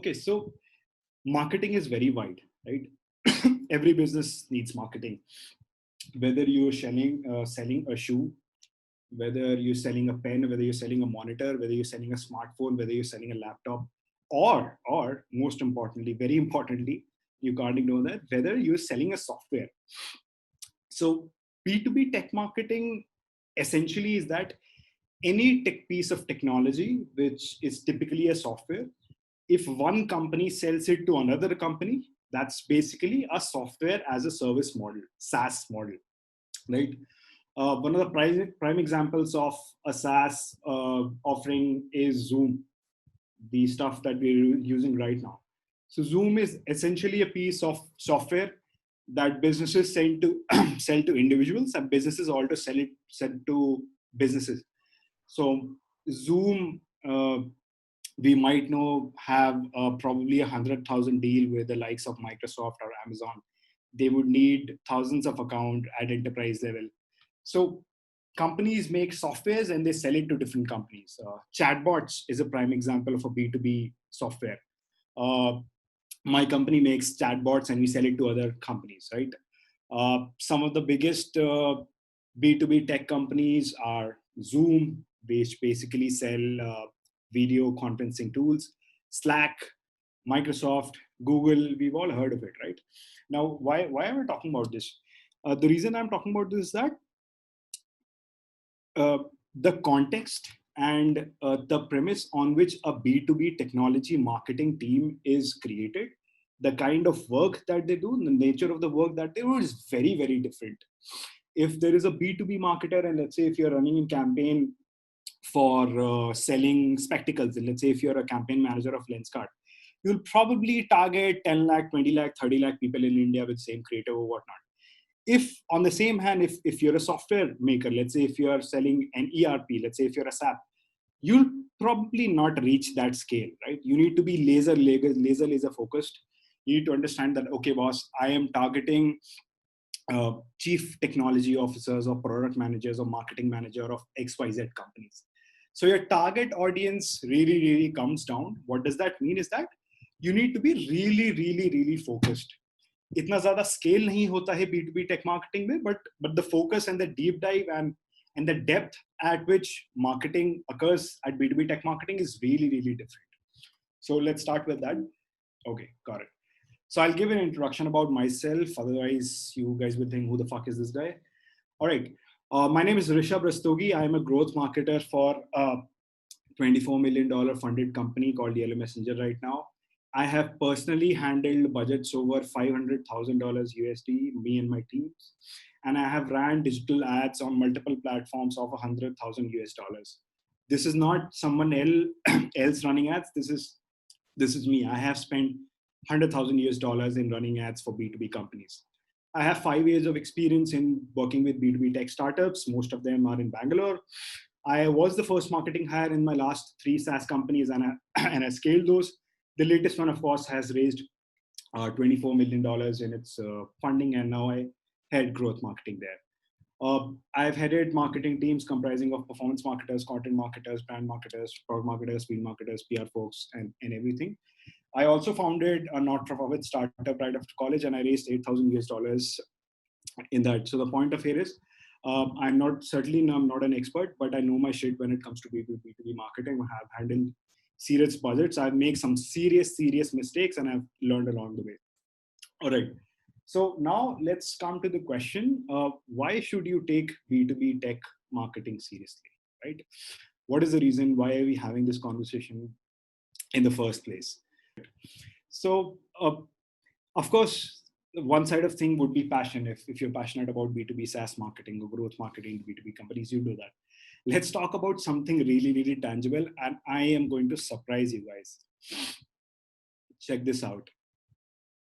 Okay, so marketing is very wide, right? Every business needs marketing. Whether you're selling a shoe, whether you're selling a pen, whether you're selling a monitor, whether you're selling a smartphone, whether you're selling a laptop, or most importantly, very importantly, you can't ignore that, whether you're selling a software. So B2B tech marketing essentially is that any tech piece of technology, which is typically a software, if one company sells it to another company, that's basically a software as a service model, SaaS model, right? One of the prime examples of a SaaS offering is Zoom, the stuff that we're using right now. So Zoom is essentially a piece of software that businesses sell to sell to individuals, and businesses also sell to businesses. So Zoom, we might know, have probably 100,000 deal with the likes of Microsoft or Amazon. They would need thousands of account at enterprise level. So companies make softwares and they sell it to different companies. Chatbots is a prime example of a B2B software. Uh, my company makes chatbots and we sell it to other companies, right? Some of the biggest B2B tech companies are Zoom, which basically sell video conferencing tools, Slack, Microsoft, Google. We've all heard of it, right? Now, why am I talking about this? The reason I'm talking about this is that uh, the context and the premise on which a B2B technology marketing team is created, the kind of work that they do, the nature of the work that they do is very, very different. If there is a B2B marketer, and let's say if you're running a campaign for selling spectacles, and let's say if you're a campaign manager of Lenskart, you'll probably target 10 lakh, 20 lakh, 30 lakh people in India with same creative or whatnot. If on the same hand, if you're a software maker, let's say if you're selling an ERP, let's say if you're a SAP, you'll probably not reach that scale, right? You need to be laser focused. You need to understand that, okay, boss, I am targeting chief technology officers or product managers or marketing manager of XYZ companies. So your target audience really, really comes down. What does that mean is that you need to be really, really, really focused. इतना ज़्यादा scale नहीं होता है B2B tech marketing में, but the focus and the deep dive and the depth at which marketing occurs at B2B tech marketing is really, really different. So let's start with that. Okay, got it. So I'll give an introduction about myself. Otherwise, you guys will think, who the fuck is this guy? All right. My name is Rishabh Rastogi. I'm a growth marketer for a $24 million funded company called Yellow Messenger right now. I have personally handled budgets over $500,000 USD, me and my teams. And I have ran digital ads on multiple platforms of 100,000 US dollars. This is not someone else running ads. This is me. I have spent 100,000 US dollars in running ads for B2B companies. I have 5 years of experience in working with B2B tech startups. Most of them are in Bangalore. I was the first marketing hire in my last 3 SaaS companies, and I scaled those. The latest one, of course, has raised $24 million in its funding, and now I head growth marketing there. I've headed marketing teams comprising of performance marketers, content marketers, brand marketers, product marketers, field marketers, PR folks, and everything. I also founded a not-for-profit startup right after college, and I raised 8,000 US dollars in that. So the point of here is, I'm not an expert, but I know my shit when it comes to B2B marketing. I have handled serious budgets. I've made some serious mistakes, and I've learned along the way. All right. So now let's come to the question: why should you take B2B tech marketing seriously? Right? What is the reason? Why are we having this conversation in the first place? So, of course, one side of thing would be passion. If you're passionate about B2B SaaS marketing or growth marketing, B2B companies, you do that. Let's talk about something really, really tangible. And I am going to surprise you guys. Check this out.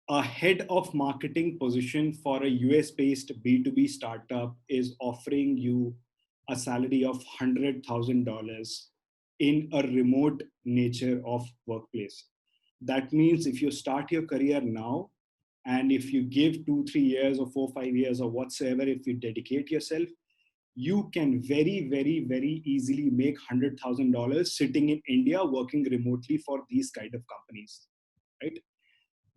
A head of marketing position for a US based B2B startup is offering you a salary of $100,000 in a remote nature of workplace. That means if you start your career now, and if you give 2-3 years or 4-5 years or whatsoever, if you dedicate yourself, you can very, very, very easily make $100,000 sitting in India working remotely for these kind of companies. right?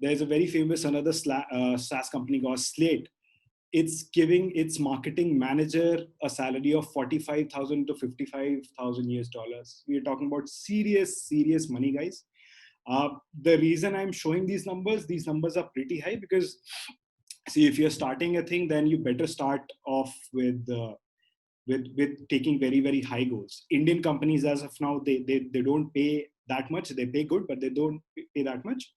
There's a very famous another SaaS company called Slate. It's giving its marketing manager a salary of 45,000 to 55,000 US dollars. We are talking about serious money, guys. The reason I'm showing these numbers are pretty high because, see, if you're starting a thing, then you better start off with taking very high goals. Indian companies, as of now, they don't pay that much. They pay good, but they don't pay that much.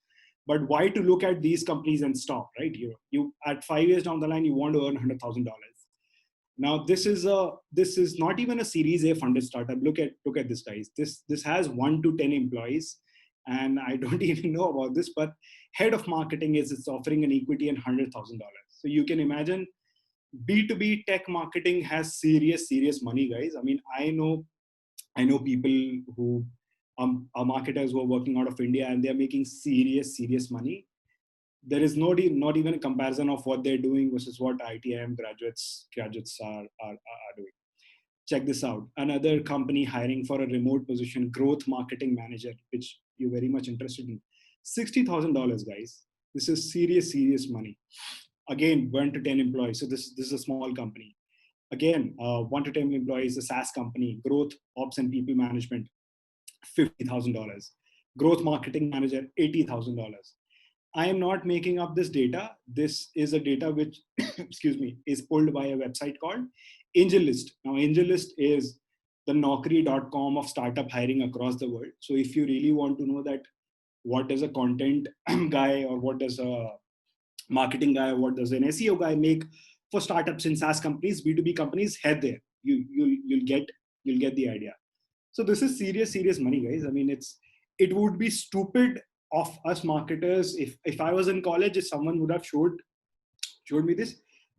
But why to look at these companies and stop, right? You at 5 years down the line, you want to earn $100,000. Now this is not even a Series A funded startup. Look at this, guys. This has 1 to 10 employees, and I don't even know about this, but head of marketing is it's offering an equity and $100,000. So you can imagine B2B tech marketing has serious money, guys. I mean, I know people who are marketers who are working out of India and they're making serious money. There is not even a comparison of what they're doing versus what ITM graduates are doing. Check this out. Another company hiring for a remote position, growth marketing manager, which you're very much interested in. $60,000, guys. This is serious money. Again, 1 to 10 employees. So this is a small company. Again, 1 to 10 employees, a SaaS company, growth, ops, and people management, $50,000. Growth marketing manager, $80,000. I am not making up this data. This is a data which, excuse me, is pulled by a website called AngelList. Now, AngelList is the Naukri.com of startup hiring across the world. So if you really want to know that what does a content guy or what does a marketing guy or what does an SEO guy make for startups in SaaS companies, B2B companies, head there. You'll get the idea. So this is serious money, guys. I mean, it would be stupid of us marketers if I was in college, if someone would have showed me this,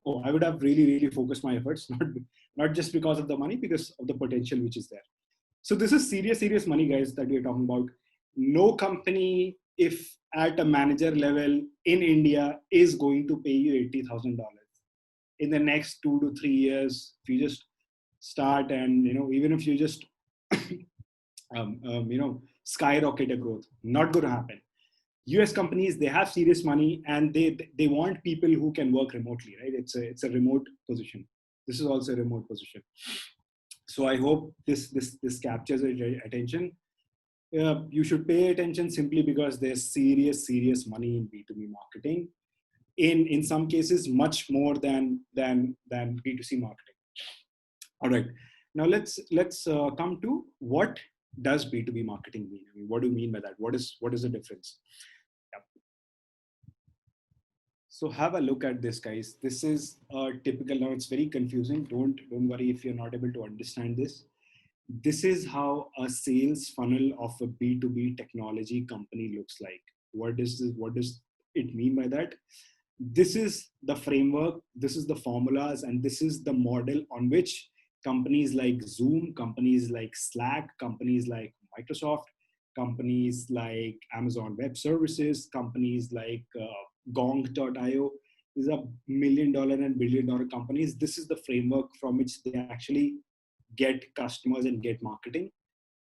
oh, I would have really focused my efforts, not just because of the money, because of the potential which is there. So this is serious money, guys, that we're talking about. No company, if at a manager level in India, is going to pay you $80,000 in the next 2 to 3 years. If you just start and even if you just skyrocket a growth, not going to happen. US companies, they have serious money and they want people who can work remotely, right? It's a remote position. This is also a remote position. So I hope this captures your attention. You should pay attention simply because there's serious money in B2B marketing. In some cases, much more than B2C marketing. All right. Now let's come to what does B2B marketing mean? I mean, what do you mean by that? What is the difference? Yep. So have a look at this, guys. This is a typical. Now it's very confusing. Don't worry if you're not able to understand this. This is how a sales funnel of a B2B technology company looks like. What does it mean by that? This is the framework, this is the formulas, and this is the model on which companies like Zoom, companies like Slack, companies like Microsoft, companies like Amazon Web Services, companies like Gong.io, these are $1 million and $1 billion companies. This is the framework from which they actually get customers and get marketing.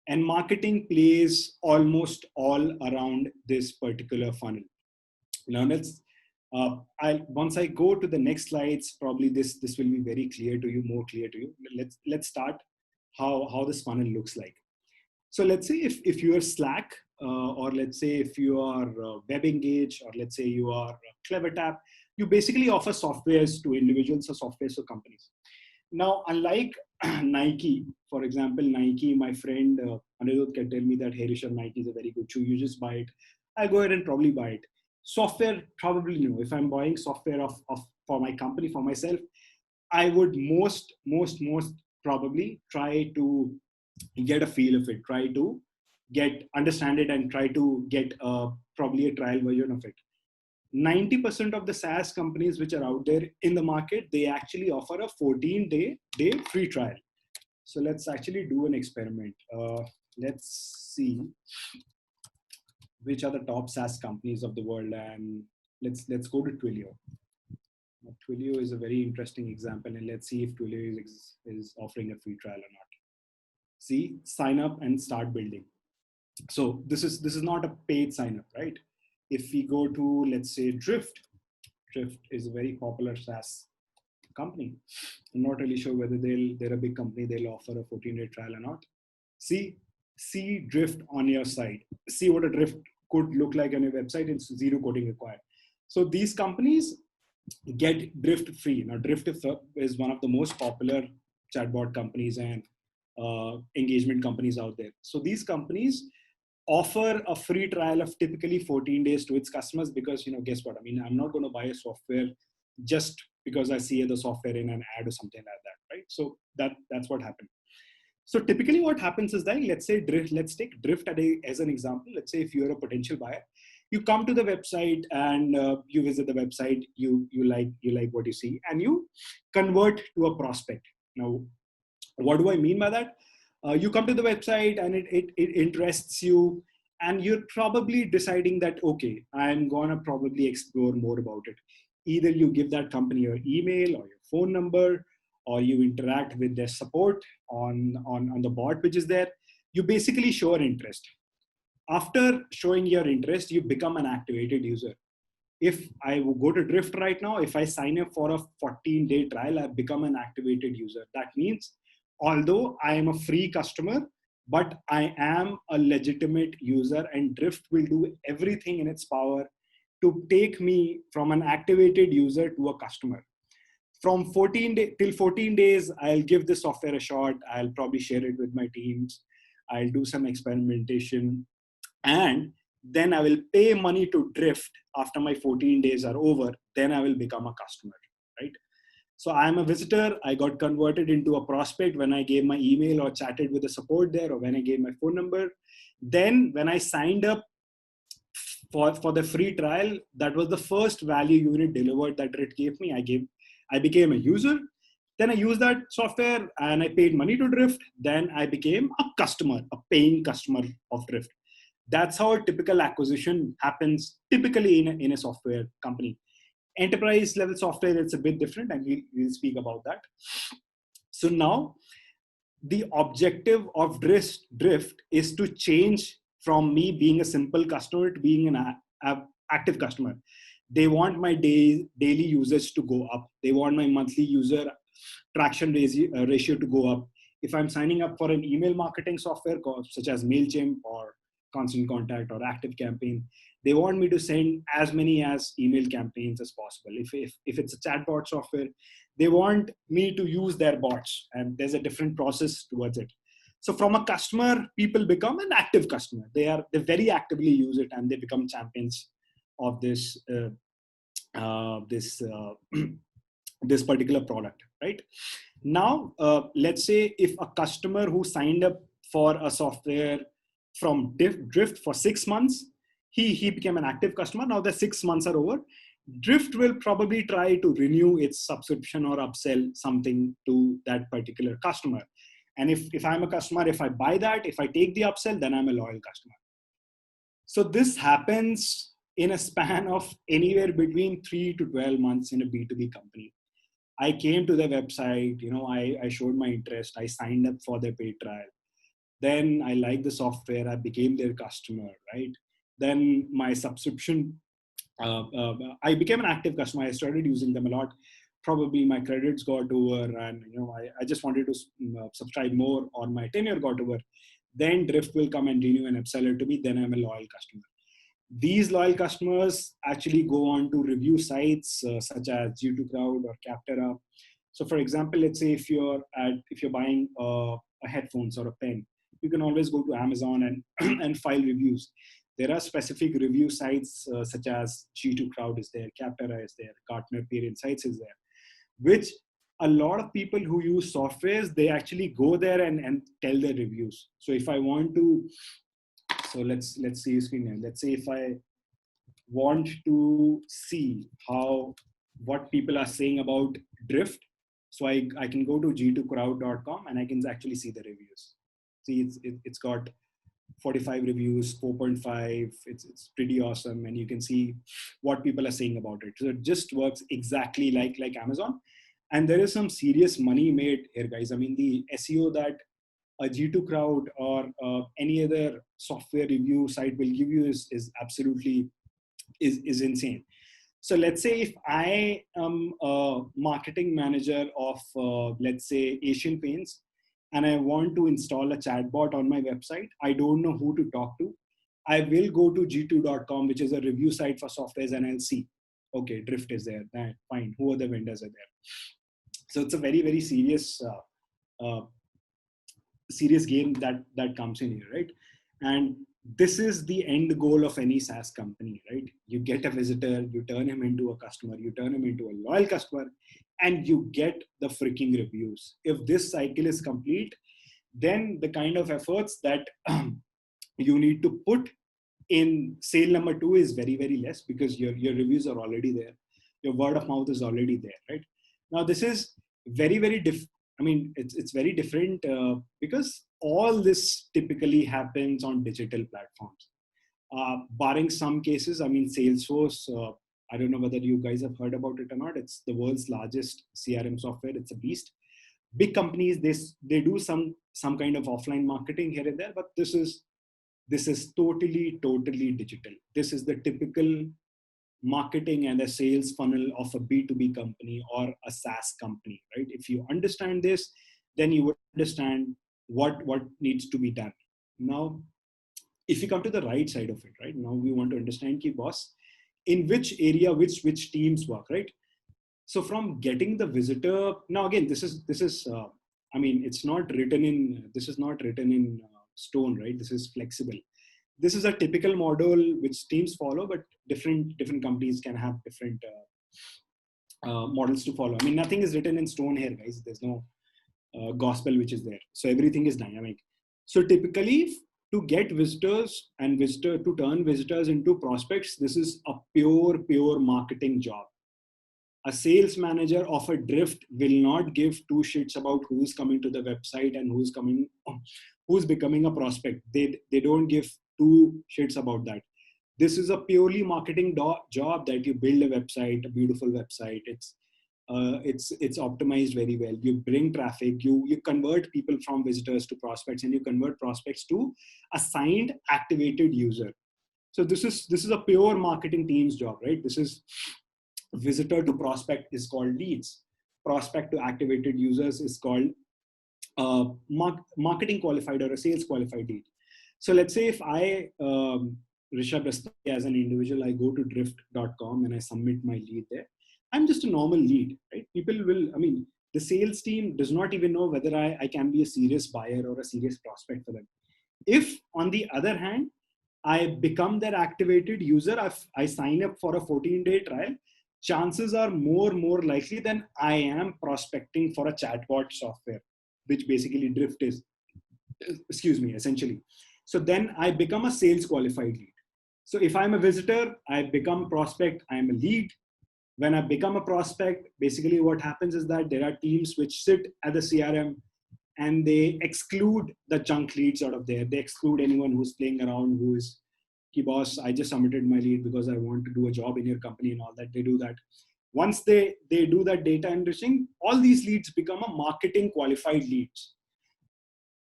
And marketing plays almost all around this particular funnel. Now once I go to the next slides, probably this will be very clear to you, more clear to you. Let's start how this funnel looks like. So let's say if you are Slack, or let's say if you are WebEngage, or let's say you are CleverTap, you basically offer softwares to individuals or softwares to companies. Now, unlike Nike, for example, Nike, my friend Anirudh can tell me that, hey, Rishabh, Nike is a very good shoe. You just buy it. I'll go ahead and probably buy it. Software, probably no. If I'm buying software for my company, for myself, I would most probably try to get a feel of it, try to understand it, and try to get probably a trial version of it. 90% of the SaaS companies which are out there in the market, they actually offer a 14-day free trial. So let's actually do an experiment. Let's see which are the top SaaS companies of the world, and let's go to Twilio. Now, Twilio is a very interesting example, and let's see if Twilio is offering a free trial or not. See, sign up and start building. So this is not a paid sign up, right? If we go to, let's say, Drift is a very popular SaaS company. I'm not really sure whether they're a big company, they'll offer a 14-day trial or not. See Drift on your site. See what a Drift could look like on your website. It's zero coding required. So these companies get Drift free. Now, Drift is one of the most popular chatbot companies and engagement companies out there. So these companies offer a free trial of typically 14 days to its customers because, guess what? I mean, I'm not going to buy a software just because I see the software in an ad or something like that, right? So that's what happened. So typically what happens is that, let's take Drift as an example. Let's say if you're a potential buyer, you come to the website and you visit the website, you like what you see, and you convert to a prospect. Now, what do I mean by that? You come to the website and it interests you, and you're probably deciding that, okay, I'm gonna probably explore more about it. Either you give that company your email or your phone number, or you interact with their support on the bot which is there. You basically show an interest. After showing your interest, you become an activated user. If I go to Drift right now, if I sign up for a 14-day trial, I've become an activated user. That means, although I am a free customer, but I am a legitimate user, and Drift will do everything in its power to take me from an activated user to a customer. From 14 days, I'll give the software a shot. I'll probably share it with my teams. I'll do some experimentation, and then I will pay money to Drift after my 14 days are over. Then I will become a customer, right? So I'm a visitor. I got converted into a prospect when I gave my email or chatted with the support there, or when I gave my phone number. Then when I signed up for the free trial, that was the first value unit delivered that Drift gave me. I became a user. Then I used that software and I paid money to Drift. Then I became a customer, a paying customer of Drift. That's how a typical acquisition happens typically in a software company. Enterprise level software, it's a bit different, and we'll speak about that. So now the objective of Drift is to change from me being a simple customer to being an active customer. They want my daily usage to go up. They want my monthly user traction ratio to go up. If I'm signing up for an email marketing software such as MailChimp or Constant Contact or Active Campaign, they want me to send as many as email campaigns as possible. If it's a chatbot software, they want me to use their bots, and there's a different process towards it. So from a customer, people become an active customer. They very actively use it, and they become champions of this this particular product, right? Now, let's say if a customer who signed up for a software from Drift for 6 months, he became an active customer. Now the 6 months are over. Drift will probably try to renew its subscription or upsell something to that particular customer. And if I'm a customer, if I buy that, if I take the upsell, then I'm a loyal customer. So this happens in a span of anywhere between 3 to 12 months in a B2B company. I came to the website, I showed my interest. I signed up for their paid trial. Then I liked the software. I became their customer, right? Then my subscription, I became an active customer. I started using them a lot. Probably my credits got over, and I just wanted to subscribe more, or my tenure got over. Then Drift will come and renew and upsell it to me. Then I'm a loyal customer. These loyal customers actually go on to review sites such as G2 Crowd or Captera. So, for example, let's say if you're buying a headphones or a pen, you can always go to Amazon and and file reviews. There are specific review sites such as G2 Crowd is there, Captera is there, Gartner Peer Insights is there, which a lot of people who use softwares, they actually go there and tell their reviews. So if I want to, so let's see screen name. Let's say if I want to see what people are saying about Drift, so I can go to g2crowd.com and I can actually see the reviews. See, it's got 45 reviews, 4.5. It's pretty awesome, and you can see what people are saying about it. So it just works exactly like Amazon, and there is some serious money made here, guys. I mean, the SEO that a G2 Crowd or any other software review site will give you is absolutely is insane. So let's say if I am a marketing manager of, let's say, Asian Paints, and I want to install a chatbot on my website, I don't know who to talk to. I will go to g2.com, which is a review site for softwares, and I'll see, okay, Drift is there. Fine. Who are the vendors are there? So it's a very, very serious game that comes in here, right? And this is the end goal of any SaaS company, right? You get a visitor, you turn him into a customer, you turn him into a loyal customer, and you get the freaking reviews. If this cycle is complete, then the kind of efforts that you need to put in sale number 2 is very, very less, because your reviews are already there. Your word of mouth is already there, right? Now, this is very, very it's very different because all this typically happens on digital platforms. Barring some cases, I mean, Salesforce, I don't know whether you guys have heard about it or not. It's the world's largest CRM software. It's a beast. Big companies, they do some kind of offline marketing here and there, but this is totally digital. This is the typical marketing and a sales funnel of a B2B company or a SaaS company, right? If you understand this, then you would understand what needs to be done. Now, if you come to the right side of it, right? Now we want to understand, key boss, in which area, which teams work, right? So from getting the visitor, now again, this is it's not written in, stone, right? This is flexible. This is a typical model which teams follow, but different companies can have different models to follow. I mean, nothing is written in stone here, guys. There's no gospel which is there. So everything is dynamic. So typically, to get visitors and to turn visitors into prospects, this is a pure marketing job. A sales manager of a Drift will not give two shits about who's coming to the website and who's becoming a prospect. They don't give two shits about that. This is a purely marketing job, that you build a website, a beautiful website. It's optimized very well. You bring traffic, you convert people from visitors to prospects, and you convert prospects to a signed activated user. So this is a pure marketing team's job, right? This is visitor to prospect is called leads. Prospect to activated users is called marketing qualified or a sales qualified lead. So let's say if I, Rishabh Rastogi, as an individual, I go to drift.com and I submit my lead there. I'm just a normal lead, right? The sales team does not even know whether I can be a serious buyer or a serious prospect for them. If, on the other hand, I become their activated user, I sign up for a 14-day trial, chances are more likely than I am prospecting for a chatbot software, which basically Drift is, essentially. So then I become a sales qualified lead. So if I'm a visitor, I become a prospect, I'm a lead. When I become a prospect, basically what happens is that there are teams which sit at the CRM and they exclude the junk leads out of there. They exclude anyone who's playing around, who is, "Ki boss, I just submitted my lead because I want to do a job in your company," and all that. They do that. Once they do that data enriching, all these leads become a marketing qualified leads.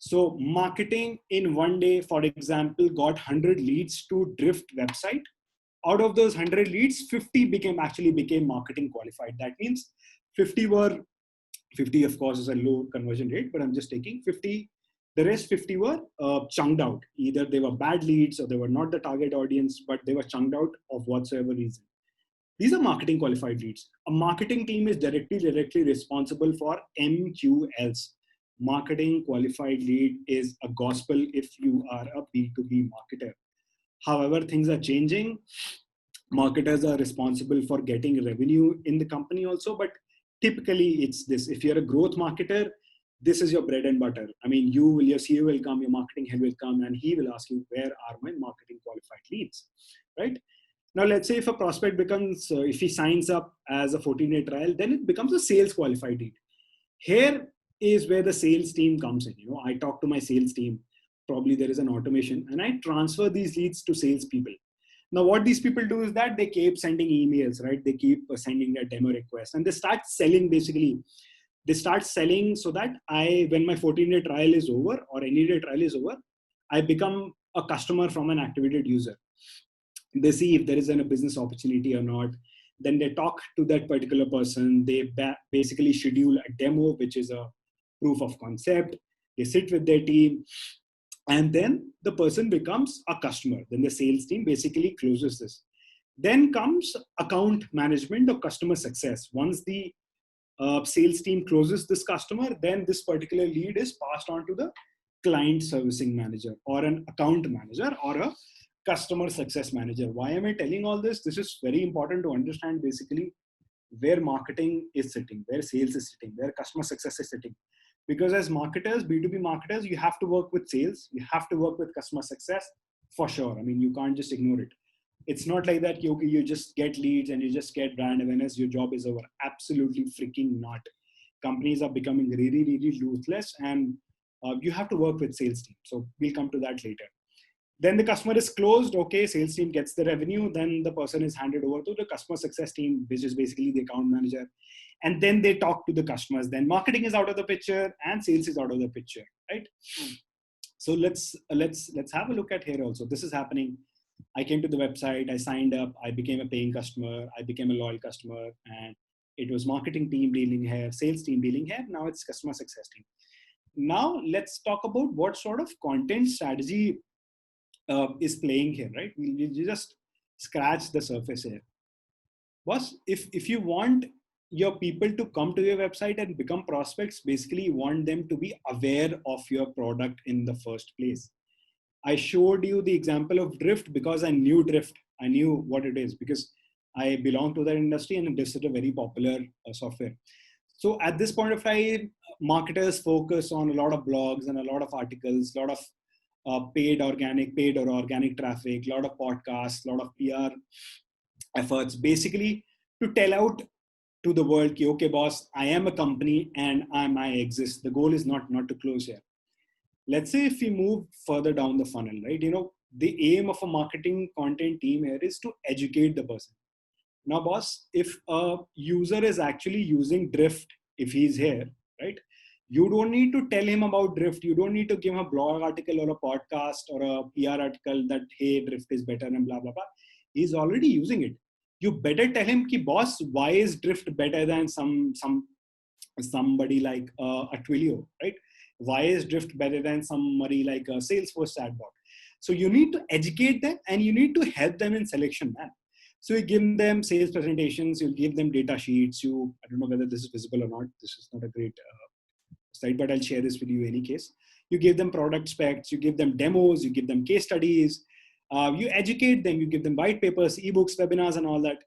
So marketing in one day, for example, got 100 leads to Drift website. Out of those 100 leads, 50 became marketing qualified. That means 50 of course is a low conversion rate, but I'm just taking 50. The rest 50 were chunked out. Either they were bad leads or they were not the target audience, but they were chunked out of whatsoever reason. These are marketing qualified leads. A marketing team is directly responsible for MQLs. Marketing qualified lead is a gospel if you are a B2B marketer. However, things are changing. Marketers are responsible for getting revenue in the company also, but typically it's this. If you're a growth marketer, this is your bread and butter. I mean, your CEO will come, your marketing head will come, and he will ask you, where are my marketing qualified leads, right? Now, let's say if a prospect becomes, if he signs up as a 14-day trial, then it becomes a sales qualified lead. Here is where the sales team comes in. I talk to my sales team. Probably there is an automation, and I transfer these leads to salespeople. Now, what these people do is that they keep sending emails, right? They keep sending their demo requests, and they start selling. Basically, they start selling so that when my 14-day trial is over or any day trial is over, I become a customer from an activated user. They see if there is a business opportunity or not. Then they talk to that particular person. They basically schedule a demo, which is a proof of concept. They sit with their team, and then the person becomes a customer. Then the sales team basically closes this. Then comes account management or customer success. Once the sales team closes this customer, then this particular lead is passed on to the client servicing manager or an account manager or a customer success manager. Why am I telling all this? This is very important to understand basically where marketing is sitting, where sales is sitting, where customer success is sitting. Because as marketers, B2B marketers, you have to work with sales, you have to work with customer success for sure. I mean, you can't just ignore it. It's not like that, okay, you just get leads and you just get brand awareness, your job is over. Absolutely freaking not. Companies are becoming really, really ruthless, and you have to work with sales team. So we'll come to that later. Then the customer is closed. Okay, sales team gets the revenue. Then the person is handed over to the customer success team, which is basically the account manager. And then they talk to the customers. Then marketing is out of the picture and sales is out of the picture, right? So let's have a look at here also. This is happening. I came to the website, I signed up, I became a paying customer, I became a loyal customer, and it was marketing team dealing here, sales team dealing here. Now it's customer success team. Now let's talk about what sort of content strategy is playing here, right? We just scratch the surface here. Boss, if you want your people to come to your website and become prospects, basically you want them to be aware of your product in the first place. I showed you the example of Drift because I knew Drift. I knew what it is because I belong to that industry, and this is a very popular software. So at this point of time, marketers focus on a lot of blogs and a lot of articles, a lot of paid or organic traffic, a lot of podcasts, a lot of PR efforts, basically to tell out to the world, okay, boss, I am a company and I exist. The goal is not to close here. Let's say if we move further down the funnel, right? The aim of a marketing content team here is to educate the person. Now, boss, if a user is actually using Drift, if he's here, right? You don't need to tell him about Drift. You don't need to give him a blog article or a podcast or a PR article that, hey, Drift is better and blah, blah, blah. He's already using it. You better tell him, ki, boss, why is Drift better than somebody like a Twilio, right? Why is Drift better than somebody like a Salesforce chatbot? So you need to educate them and you need to help them in selection, man. So you give them sales presentations, you give them data sheets. I don't know whether this is visible or not. This is not a great slide, but I'll share this with you in any case. You give them product specs, you give them demos, you give them case studies, you educate them, you give them white papers, ebooks, webinars, and all that.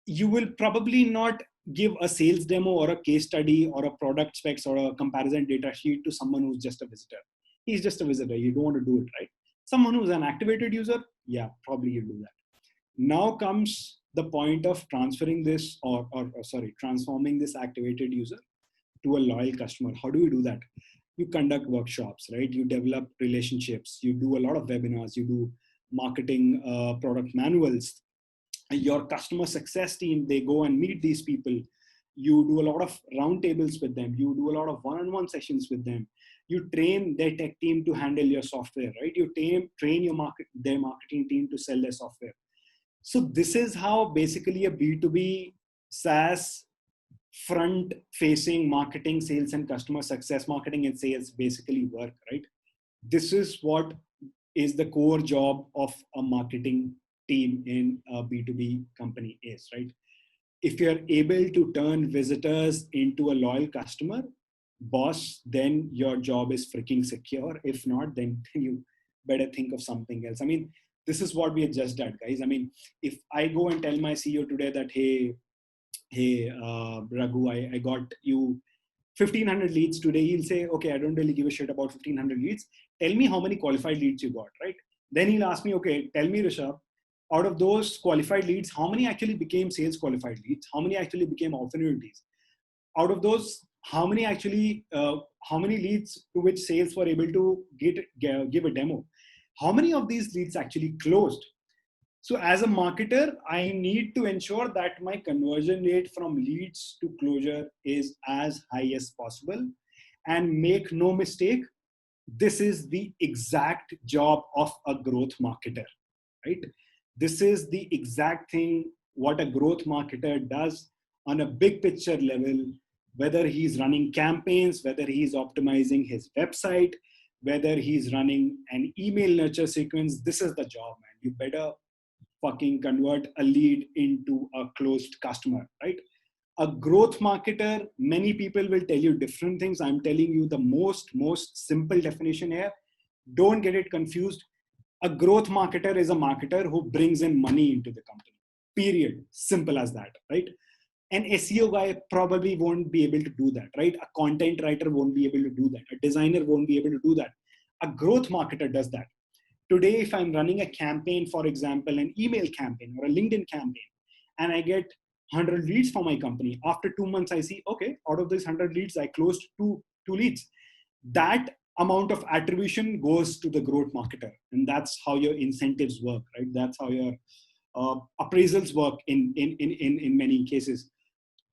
You will probably not give a sales demo or a case study or a product specs or a comparison data sheet to someone who's just a visitor. He's just a visitor. You don't want to do it, right? Someone who's an activated user, yeah, probably you do that. Now comes the point of transferring this transforming this activated user to a loyal customer. How do you do that? You conduct workshops, right? You develop relationships. You do a lot of webinars. You do marketing product manuals. Your customer success team, they go and meet these people. You do a lot of roundtables with them. You do a lot of one-on-one sessions with them. You train their tech team to handle your software, right? You train their marketing team to sell their software. So this is how basically a B2B SaaS front-facing marketing, sales, and customer success, marketing and sales basically work, right? This is what is the core job of a marketing team in a B2B company is, right? If you're able to turn visitors into a loyal customer, boss, then your job is freaking secure. If not, then you better think of something else. I mean, this is what we have just done, guys. I mean, if I go and tell my CEO today that, hey, Raghu, I got you 1,500 leads today, he'll say, okay, I don't really give a shit about 1,500 leads. Tell me how many qualified leads you got, right? Then he'll ask me, okay, tell me, Rishabh, out of those qualified leads, how many actually became sales qualified leads? How many actually became opportunities? Out of those, how many leads to which sales were able to give a demo? How many of these leads actually closed? So as a marketer, I need to ensure that my conversion rate from leads to closure is as high as possible. And make no mistake, this is the exact job of a growth marketer, right? This is the exact thing what a growth marketer does on a big picture level, whether he's running campaigns, whether he's optimizing his website, whether he's running an email nurture sequence. This is the job, man. You better fucking convert a lead into a closed customer, right? A growth marketer, many people will tell you different things. I'm telling you the most simple definition here. Don't get it confused. A growth marketer is a marketer who brings in money into the company. Period. Simple as that, right? An SEO guy probably won't be able to do that, right? A content writer won't be able to do that. A designer won't be able to do that. A growth marketer does that. Today, if I'm running a campaign, for example, an email campaign or a LinkedIn campaign, and I get 100 leads for my company, after 2 months, I see, okay, out of these 100 leads, I closed two leads. That amount of attribution goes to the growth marketer. And that's how your incentives work, right? That's how your appraisals work in many cases.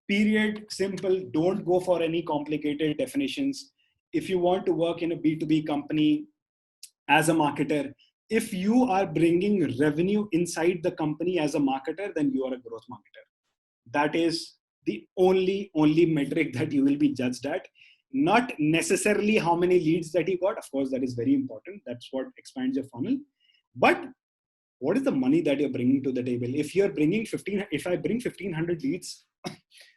Period. Simple. Don't go for any complicated definitions. If you want to work in a B2B company as a marketer, if you are bringing revenue inside the company as a marketer, then you are a growth marketer. That is the only metric that you will be judged at. Not necessarily how many leads that you got. Of course, that is very important. That's what expands your funnel. But what is the money that you're bringing to the table? If you're bringing if I bring 1,500 leads,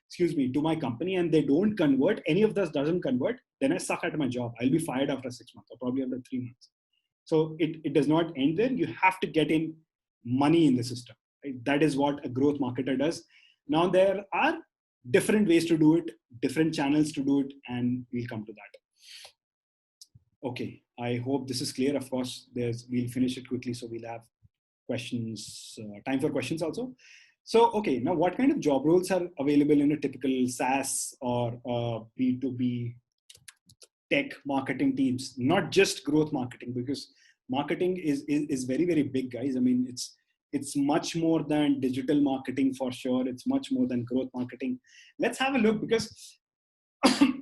excuse me, to my company and they don't convert, any of this doesn't convert, then I suck at my job. I'll be fired after 6 months or probably after 3 months. So it does not end there. You have to get in money in the system. Right? That is what a growth marketer does. Now, there are different ways to do it, different channels to do it, and we'll come to that. Okay, I hope this is clear. Of course, we'll finish it quickly, so we'll have questions, time for questions also. So, okay, now what kind of job roles are available in a typical SaaS or B2B tech marketing teams? Not just growth marketing, because marketing is very, very big, guys. I mean, it's much more than digital marketing for sure. It's much more than growth marketing. Let's have a look, because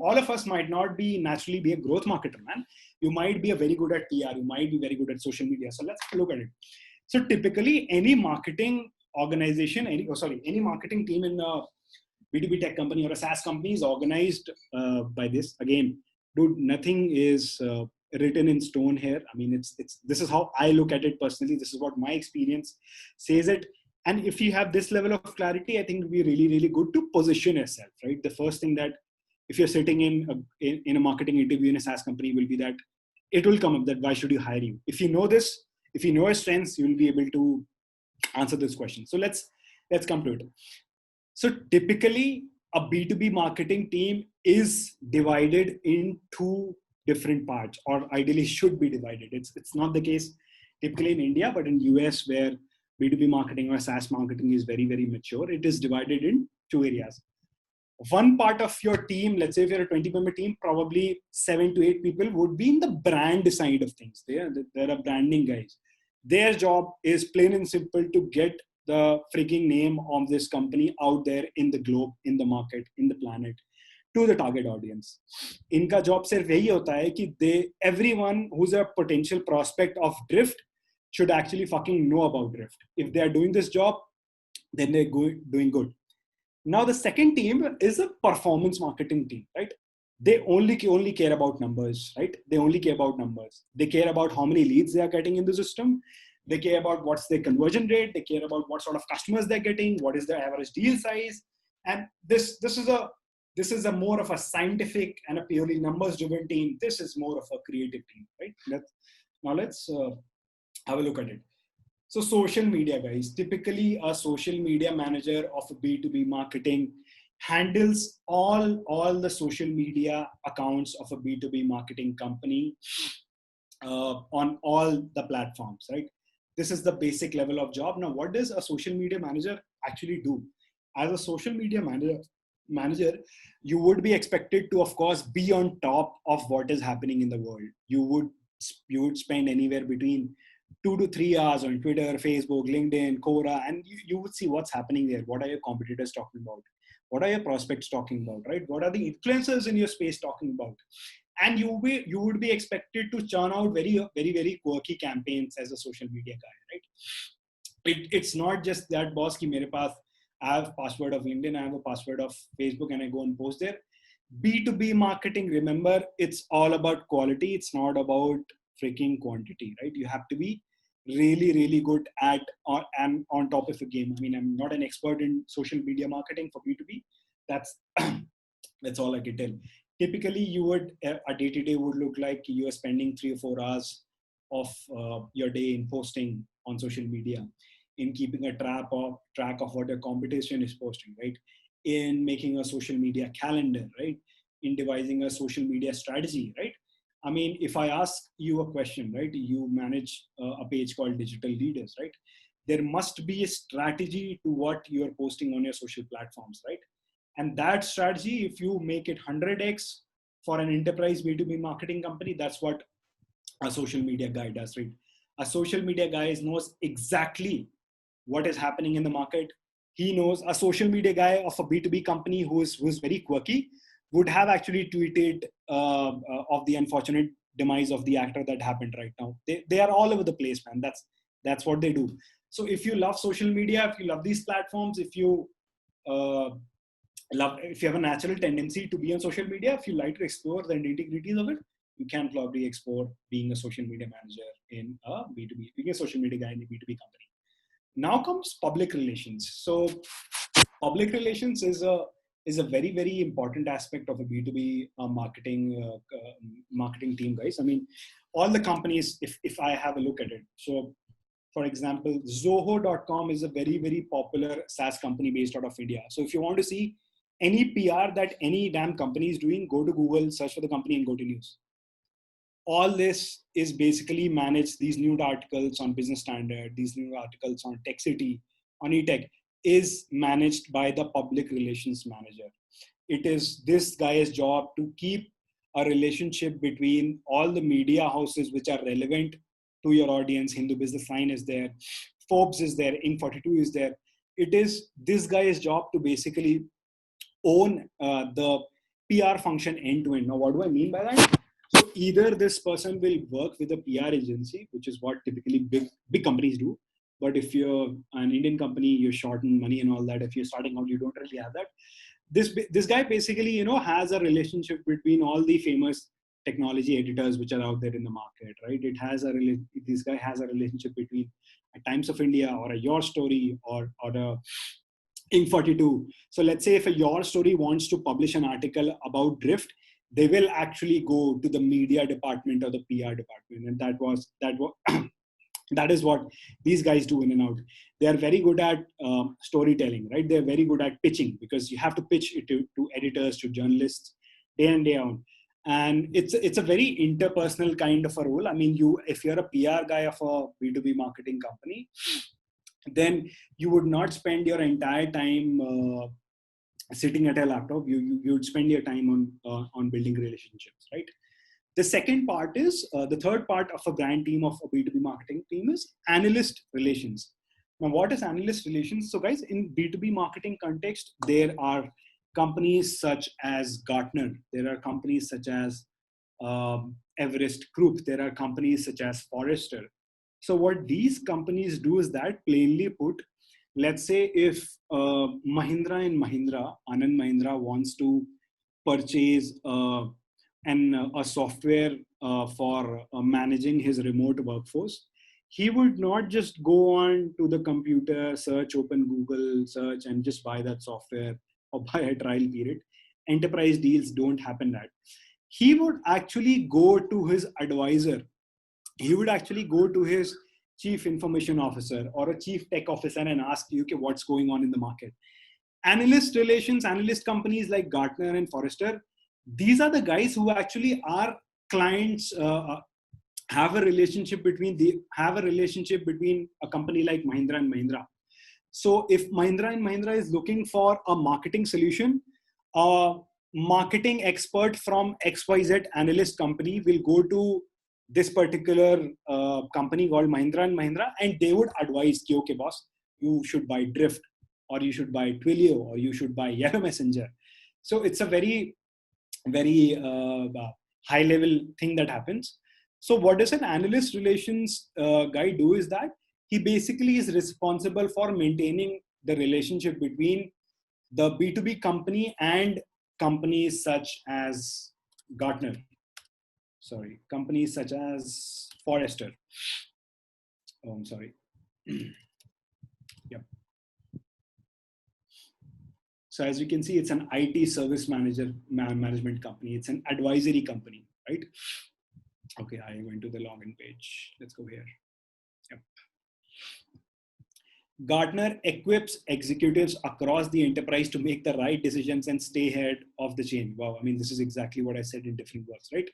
all of us might not be naturally be a growth marketer, man. You might be very good at PR. You might be very good at social media. So let's look at it. So typically any marketing organization, any marketing team in a B2B tech company or a SaaS company is organized by this. Again, dude, nothing is written in stone here. I mean, this is how I look at it personally. This is what my experience says it. And if you have this level of clarity, I think it'll be really, really good to position yourself, right? The first thing that if you're sitting in a marketing interview in a SaaS company will be that it will come up that why should you hire you? If you know this, if you know your strengths, you will be able to answer this question. So let's come to it. So typically a B2B marketing team is divided in two different parts, or ideally should be divided. It's not the case typically in India, but in US where B2B marketing or SaaS marketing is very, very mature, it is divided in two areas. One part of your team, let's say if you're a 20-member team, probably 7 to 8 people would be in the brand side of things. They're branding guys. Their job is plain and simple to get the freaking name of this company out there in the globe, in the market, in the planet, to the target audience. Inka job सिर्फ यही होता है कि everyone who's a potential prospect of Drift should actually fucking know about Drift. If they are doing this job, then they're doing good. Now, the second team is a performance marketing team, right? They only care about numbers, right? They only care about numbers. They care about how many leads they are getting in the system. They care about what's their conversion rate. They care about what sort of customers they're getting. What is their average deal size? And this is a more of a scientific and a purely numbers-driven team. This is more of a creative team, right? Now let's have a look at it. So social media, guys, typically a social media manager of a B2B marketing handles all the social media accounts of a B2B marketing company on all the platforms, right? This is the basic level of job. Now, what does a social media manager actually do? As a social media manager, you would be expected to, of course, be on top of what is happening in the world. You would spend anywhere between 2 to 3 hours on Twitter, Facebook, LinkedIn, Quora, and you would see what's happening there. What are your competitors talking about? What are your prospects talking about, right? What are the influencers in your space talking about? And you would be expected to churn out very, very, very quirky campaigns as a social media guy, right? it's not just that boss ki mere paas I have password of LinkedIn, I have a password of Facebook, and I go and post there. B2B marketing, remember, it's all about quality. It's not about freaking quantity, right? You have to be really, really good at and on top of a game. I mean, I'm not an expert in social media marketing for B2B. That's that's all I can tell. Typically, you would a day-to-day would look like you are spending 3 or 4 hours of your day in posting on social media, in keeping a track of what your competition is posting, right? In making a social media calendar, right? In devising a social media strategy, right? I mean, if I ask you a question, right? You manage a page called Digital Leaders, right? There must be a strategy to what you are posting on your social platforms, right? And that strategy, if you make it 100x for an enterprise B2B marketing company, that's what a social media guy does, right? A social media guy knows exactly what is happening in the market. He knows a social media guy of a B2B company who's very quirky would have actually tweeted of the unfortunate demise of the actor that happened right now. They are all over the place, man. That's what they do. So if you love social media, if you love these platforms, uh, if you have a natural tendency to be on social media, if you like to explore the nitty-gritties of it, you can probably explore being a social media manager in a B2B, being a social media guy in a B2B company. Now comes public relations. So public relations is a very, very important aspect of a B2B marketing team, guys. I mean, all the companies, if I have a look at it. So for example, Zoho.com is a very, very popular SaaS company based out of India. So if you want to see any PR that any damn company is doing, go to Google, search for the company, and go to news. All this is basically managed. These new articles on Business Standard, these new articles on Tech City, on eTech, is managed by the public relations manager. It is this guy's job to keep a relationship between all the media houses which are relevant to your audience. Hindu Business Line is there, Forbes is there, Inc 42 is there. It is this guy's job to basically own the PR function end to end. Now, what do I mean by that? So either this person will work with a PR agency, which is what typically big companies do. But if you're an Indian company, you're short on money and all that. If you're starting out, you don't really have that. This guy basically, has a relationship between all the famous technology editors which are out there in the market, right? This guy has a relationship between a Times of India or a Your Story or a Inc 42. So let's say if a Your Story wants to publish an article about drift, they will actually go to the media department or the PR department, and that is what these guys do in and out. They are very good at storytelling, right? They're very good at pitching, because you have to pitch it to editors, to journalists, day in, day out. And it's a very interpersonal kind of a role. I mean, if you're a PR guy of a B2B marketing company, then you would not spend your entire time sitting at a laptop. You would spend your time on building relationships, right? The second part is the third part of a brand team of a B2B marketing team is analyst relations. Now, what is analyst relations? So, guys, in B2B marketing context, there are companies such as Gartner. There are companies such as Everest Group. There are companies such as Forrester. So, what these companies do is that, plainly put, let's say if Mahindra and Mahindra, Anand Mahindra, wants to purchase a software for managing his remote workforce, he would not just go on to the computer, open Google search, and just buy that software or buy a trial period. Enterprise deals don't happen that. He would actually go to his advisor. He would actually go to his chief information officer or a chief tech officer and ask you, okay, what's going on in the market? Analyst companies like Gartner and Forrester, these are the guys who actually are clients, have a relationship between a company like Mahindra and Mahindra. So if Mahindra and Mahindra is looking for a marketing solution, a marketing expert from XYZ analyst company will go to this particular company called Mahindra and Mahindra, and they would advise, okay, boss, you should buy Drift, or you should buy Twilio, or you should buy Yellow Messenger. So it's a very, very high level thing that happens. So what does an analyst relations guy do is that He basically is responsible for maintaining the relationship between the B2B company and companies such as Gartner. Sorry, companies such as Forrester. Oh, I'm sorry. Yep. So as you can see, it's an IT service management company. It's an advisory company, right? Okay, I went to the login page. Let's go here. Yep. Gartner equips executives across the enterprise to make the right decisions and stay ahead of the change. Wow, I mean, this is exactly what I said in different words, right?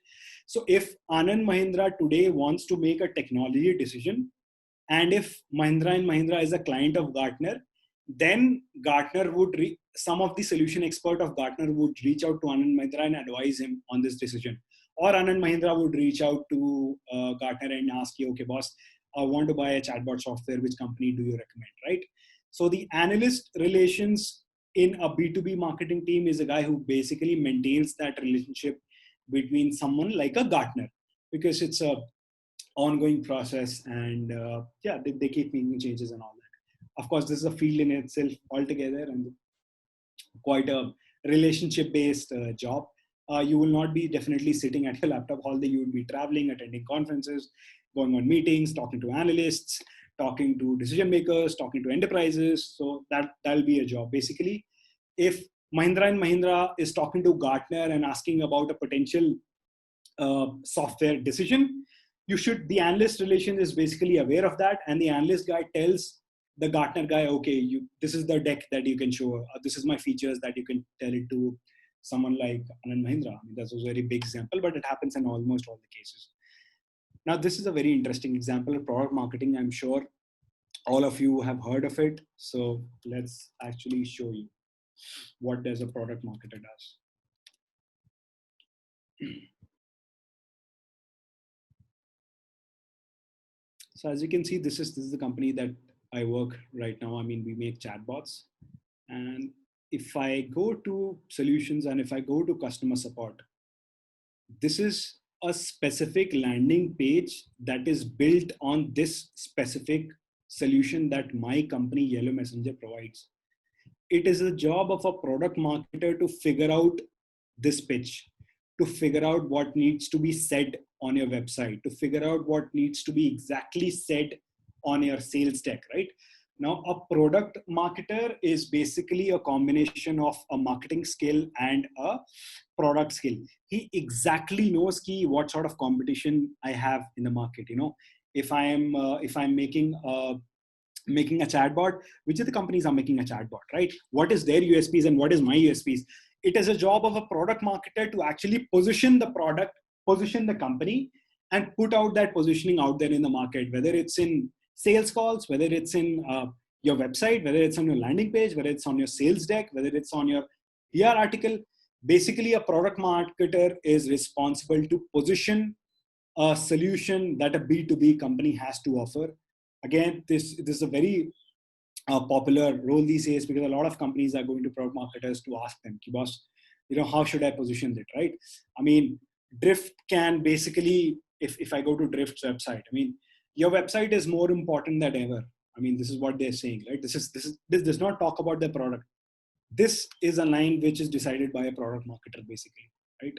So if Anand Mahindra today wants to make a technology decision, and if Mahindra and Mahindra is a client of Gartner, then Gartner would, some of the solution expert of Gartner would reach out to Anand Mahindra and advise him on this decision. Or Anand Mahindra would reach out to Gartner and ask you, okay, boss, I want to buy a chatbot software. Which company do you recommend, right? So the analyst relations in a B2B marketing team is a guy who basically maintains that relationship between someone like a Gartner, because it's a ongoing process, and yeah, they keep making changes and all that. Of course, this is a field in itself altogether, and quite a relationship based job. You will not be definitely sitting at your laptop all day. You will be traveling, attending conferences, going on meetings, talking to analysts, talking to decision makers, talking to enterprises. So that'll be a job. Basically, if Mahindra and Mahindra is talking to Gartner and asking about a potential software decision, the analyst relation is basically aware of that, and the analyst guy tells the Gartner guy, okay, this is the deck that you can show, this is my features that you can tell it to someone like Anand Mahindra. I mean, that's a very big example, but it happens in almost all the cases. Now, this is a very interesting example of product marketing. I'm sure all of you have heard of it. So let's actually show you what does a product marketer does. So as you can see, this is the company that I work right now. I mean, we make chatbots. And if I go to solutions and if I go to customer support, this is a specific landing page that is built on this specific solution that my company Yellow Messenger provides. It is a job of a product marketer to figure out this pitch, to figure out what needs to be said on your website, to figure out what needs to be exactly said on your sales deck, right? Now, a product marketer is basically a combination of a marketing skill and a product skill. He exactly knows what sort of competition I have in the market. You know, if I'm making a chatbot, which of the companies are making a chatbot, right? What is their USPs and what is my USPs? It is a job of a product marketer to actually position the product, position the company, and put out that positioning out there in the market, whether it's in sales calls, whether it's in your website, whether it's on your landing page, whether it's on your sales deck, whether it's on your PR article. Basically, a product marketer is responsible to position a solution that a B2B company has to offer. Again, this is a very popular role these days, because a lot of companies are going to product marketers to ask them, boss, how should I position it, right? I mean, Drift can basically, if I go to Drift's website, I mean, your website is more important than ever. I mean, this is what they're saying, right? This does not talk about the product. This is a line which is decided by a product marketer, basically, right?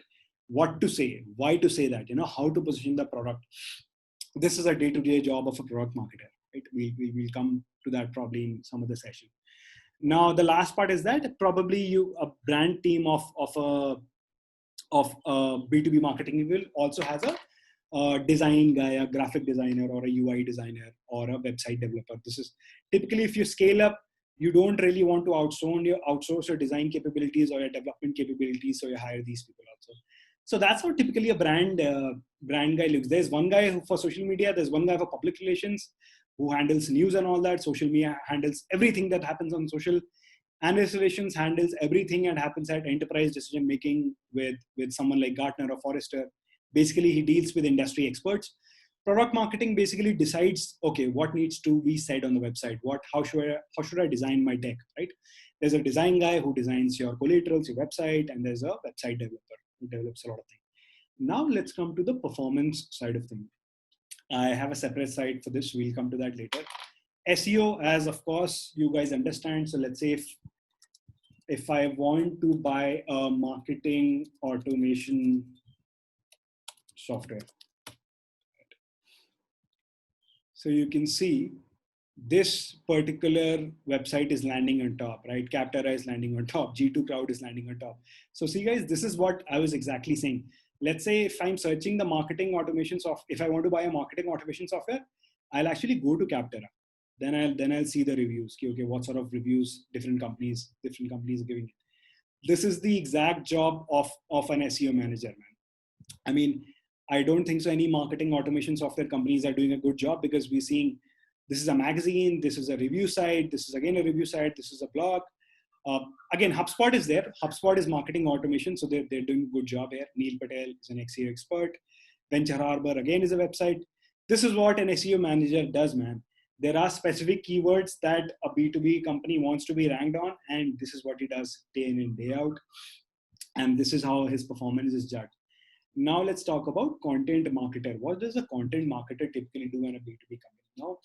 What to say, why to say that, how to position the product. This is a day-to-day job of a product marketer, right? We'll come to that probably in some of the session. Now, the last part is that probably a brand team of a B2B marketing will also has a design guy, a graphic designer, or a UI designer, or a website developer. This is typically, if you scale up, you don't really want to outsource your design capabilities or your development capabilities, so you hire these people also. So that's how typically a brand guy looks. There's one guy who for social media, there's one guy for public relations who handles news and all that. Social media handles everything that happens on social. Analyst relations handles everything and happens at enterprise decision making with someone like Gartner or Forrester. Basically, he deals with industry experts. Product marketing basically decides, okay, what needs to be said on the website? How should I design my deck, right? There's a design guy who designs your collaterals, your website, and there's a website developer who develops a lot of things. Now let's come to the performance side of things. I have a separate site for this. We'll come to that later. SEO, as of course you guys understand. So let's say if I want to buy a marketing automation software, so you can see this particular website is landing on top, right? Capterra is landing on top. G2 Crowd is landing on top. So see guys, this is what I was exactly saying. Let's say if I'm searching the marketing automation software, if I want to buy a marketing automation software, I'll actually go to Capterra. Then I'll see the reviews. Okay, what sort of reviews different companies are giving. This is the exact job of an SEO manager, man. I mean, I don't think so any marketing automation software companies are doing a good job, because we're seeing this is a magazine, this is a review site, this is again a review site, this is a blog. Again, HubSpot is there. HubSpot is marketing automation, so they're doing a good job here. Neil Patel is an SEO expert. Venture Harbor again is a website. This is what an SEO manager does, man. There are specific keywords that a B2B company wants to be ranked on, and this is what he does day in and day out. And this is how his performance is judged. Now let's talk about content marketer. What does a content marketer typically do in a B2B company? Now,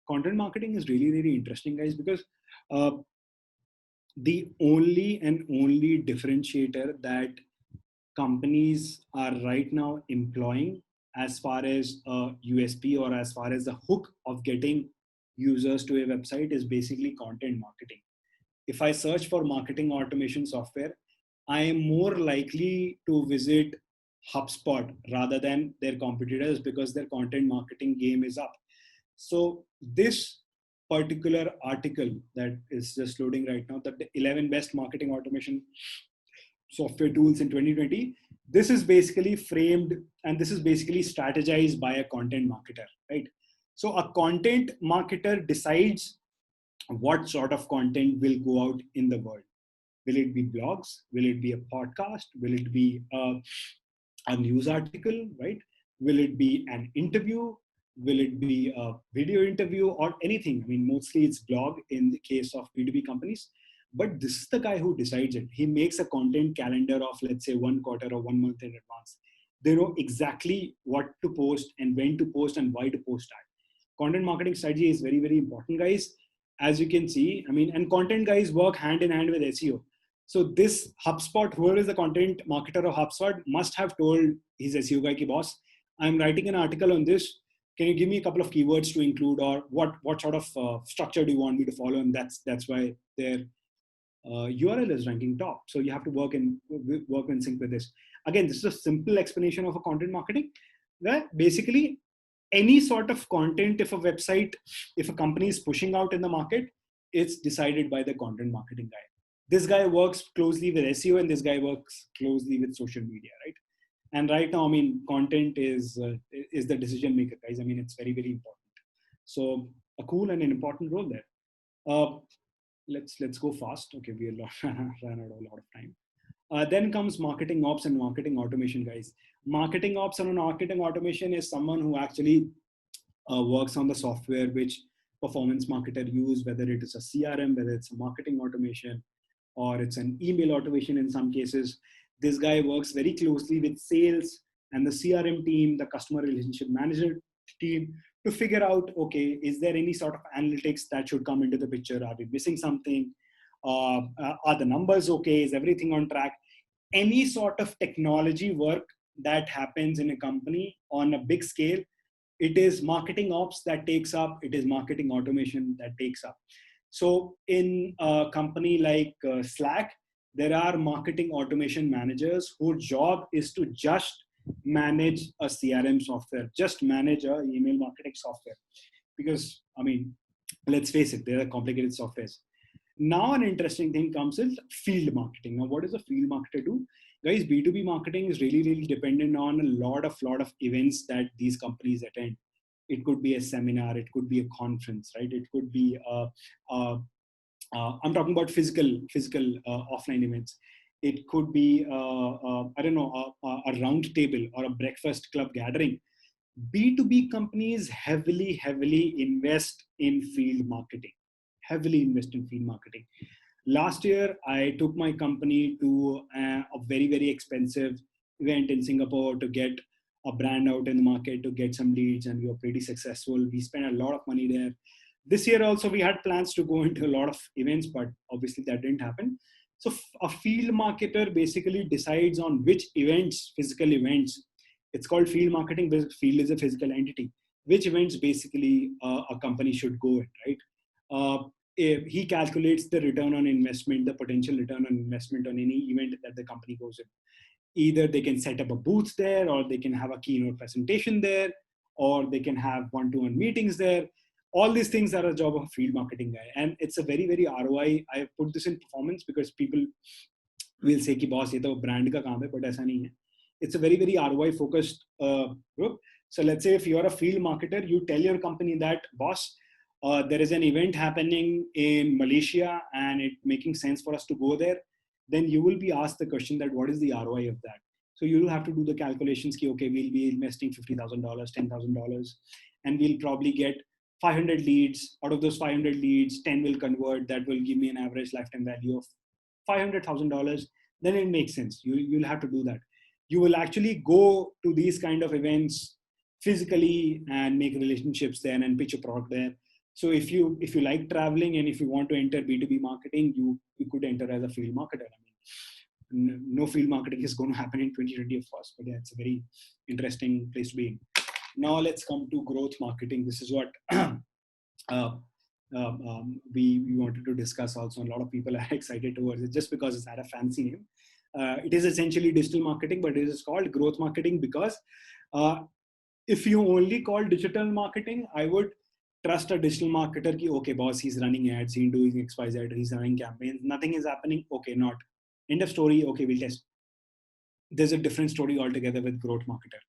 content marketing is really, really interesting, guys, because the only differentiator that companies are right now employing as far as a USP or as far as the hook of getting users to a website is basically content marketing. If I search for marketing automation software, I am more likely to visit HubSpot rather than their competitors, because their content marketing game is up. So this particular article that is just loading right now, the 11 best marketing automation software tools in 2020, this is basically framed and this is basically strategized by a content marketer, right? So a content marketer decides what sort of content will go out in the world. Will it be blogs? Will it be a podcast? Will it be a news article, right? Will it be an interview? Will it be a video interview or anything? I mean, mostly it's blog in the case of B2B companies. But this is the guy who decides it. He makes a content calendar of, let's say, 1 quarter or 1 month in advance. They know exactly what to post and when to post and why to post that. Content marketing strategy is very, very important, guys. As you can see, I mean, and content guys work hand in hand with SEO. So this HubSpot, whoever is the content marketer of HubSpot, must have told his SEO guy, ki boss, I'm writing an article on this. Can you give me a couple of keywords to include, or what sort of structure do you want me to follow? And that's why their URL is ranking top. So you have to work in sync with this. Again, this is a simple explanation of a content marketing, where basically any sort of content, if a company is pushing out in the market, it's decided by the content marketing guy. This guy works closely with SEO and this guy works closely with social media, right? And right now, I mean, content is the decision maker, guys. I mean, it's very, very important. So a cool and an important role there. Let's go fast. Okay, we ran out of a lot of time. Then comes marketing ops and marketing automation, guys. Marketing ops and marketing automation is someone who actually works on the software which performance marketer use, whether it is a CRM, whether it's a marketing automation, or it's an email automation in some cases. This guy works very closely with sales and the CRM team, the customer relationship manager team, to figure out, okay, is there any sort of analytics that should come into the picture? Are we missing something? Are the numbers okay? Is everything on track? Any sort of technology work that happens in a company on a big scale, it is marketing ops that takes up, it is marketing automation that takes up. So in a company like Slack, there are marketing automation managers whose job is to just manage a CRM software, just manage a email marketing software. Because, I mean, let's face it, there are complicated softwares. Now an interesting thing comes in field marketing. Now, what does a field marketer do? Guys, B2B marketing is really, really dependent on a lot of events that these companies attend. It could be a seminar, it could be a conference, right? It could be I'm talking about physical offline events. It could be I don't know, a round table or a breakfast club gathering. B2B companies heavily invest in field marketing. Heavily invest in field marketing. Last year, I took my company to a very, very expensive event in Singapore to get a brand out in the market to get some leads, and we were pretty successful. We spent a lot of money there. This year also we had plans to go into a lot of events, but obviously that didn't happen. So a field marketer basically decides on which events, physical events, it's called field marketing, because field is a physical entity, which events basically a company should go in, right? He calculates the return on investment, the potential return on investment on any event that the company goes in. Either they can set up a booth there, or they can have a keynote presentation there, or they can have one-to-one meetings there. All these things are a job of a field marketing guy. And it's a very, very ROI. I put this in performance because people will say कि boss ये तो brand का काम है, but ऐसा नहीं है. It's a very, very ROI focused group. So let's say if you're a field marketer, you tell your company that, boss, there is an event happening in Malaysia and it making sense for us to go there. Then you will be asked the question that what is the ROI of that? So you will have to do the calculations. Ki, okay, we'll be investing $50,000, $10,000, and we'll probably get 500 leads. Out of those 500 leads, 10 will convert. That will give me an average lifetime value of $500,000. Then it makes sense. You'll have to do that. You will actually go to these kind of events physically and make relationships there and pitch a product there. So if you like traveling and if you want to enter B2B marketing, you could enter as a field marketer. I mean, no field marketing is going to happen in 2020, of course, but yeah, it's a very interesting place to be in. Now let's come to growth marketing. This is what we wanted to discuss also. A lot of people are excited towards it just because it's had a fancy name. It is essentially digital marketing, but it is called growth marketing because if you only call digital marketing, I would trust a digital marketer ki, okay, boss, he's running ads, he's doing XYZ, he's running campaigns, nothing is happening. Okay, not. End of story. Okay, we'll test. There's a different story altogether with growth marketer.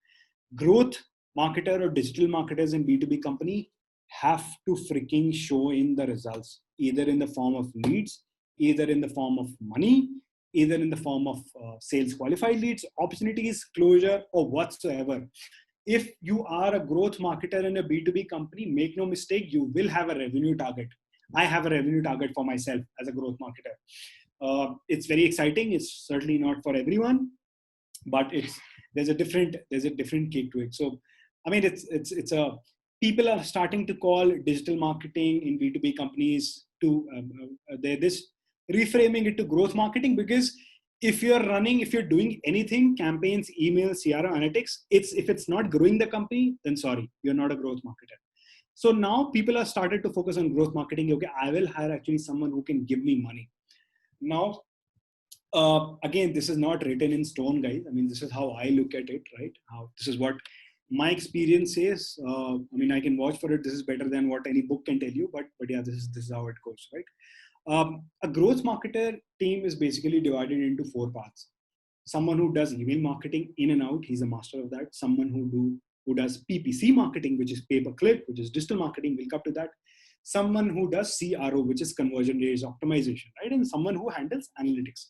Growth marketer or digital marketers in B2B company have to freaking show in the results, either in the form of leads, either in the form of money, either in the form of sales qualified leads, opportunities, closure, or whatsoever. If you are a growth marketer in a B2B company, make no mistake, you will have a revenue target. I have a revenue target for myself as a growth marketer. It's very exciting. It's certainly not for everyone, but there's a different cake to it. So, I mean, it's a people are starting to call digital marketing in B2B companies to they're this reframing it to growth marketing, because if you're doing anything, campaigns, emails, CRM, analytics, if it's not growing the company, then sorry, you're not a growth marketer. So now people are started to focus on growth marketing. Okay, I will hire actually someone who can give me money. Now, again, this is not written in stone, guys. I mean, this is how I look at it, right? This is what my experience says. I mean, I can vouch for it. This is better than what any book can tell you, but yeah, this is how it goes, right? A growth marketer team is basically divided into 4 parts. Someone who does email marketing in and out, he's a master of that. Someone who does PPC marketing, which is pay-per-click, which is digital marketing, we'll come to that. Someone who does CRO, which is conversion rates optimization, right? And someone who handles analytics.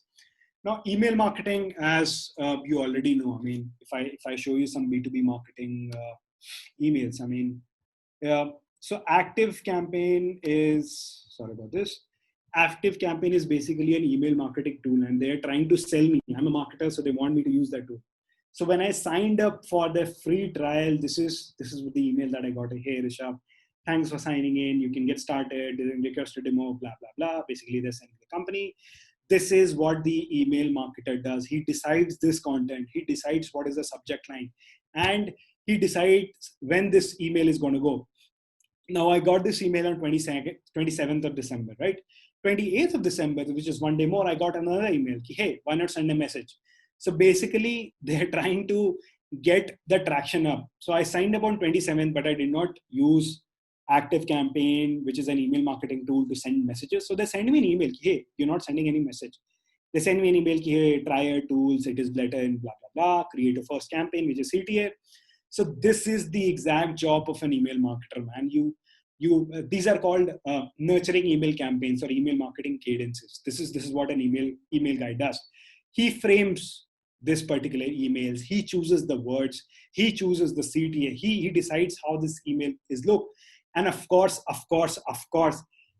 Now, email marketing, as you already know, I mean, if I show you some B2B marketing emails, I mean, so Active Campaign is, sorry about this. Active Campaign is basically an email marketing tool, and they're trying to sell me. I'm a marketer, so they want me to use that tool. So when I signed up for the free trial, this is the email that I got. Hey, Rishabh, thanks for signing in. You can get started. Request to demo, blah, blah, blah. Basically, they're sending the company. This is what the email marketer does. He decides this content. He decides what is the subject line. And he decides when this email is going to go. Now, I got this email on 27th of December, right? 28th of December, which is one day more, I got another email. Hey, why not send a message? So basically, they're trying to get the traction up. So I signed up on 27th, but I did not use Active Campaign, which is an email marketing tool, to send messages. So they send me an email. Hey, you're not sending any message. They send me an email. Hey, try our tools. It is better and blah, blah, blah. Create a first campaign, which is CTA. So this is the exact job of an email marketer, man. These are called nurturing email campaigns or email marketing cadences. This is what an email guy does. He frames this particular emails. He chooses the words. He chooses the CTA. He decides how this email is look. And of course,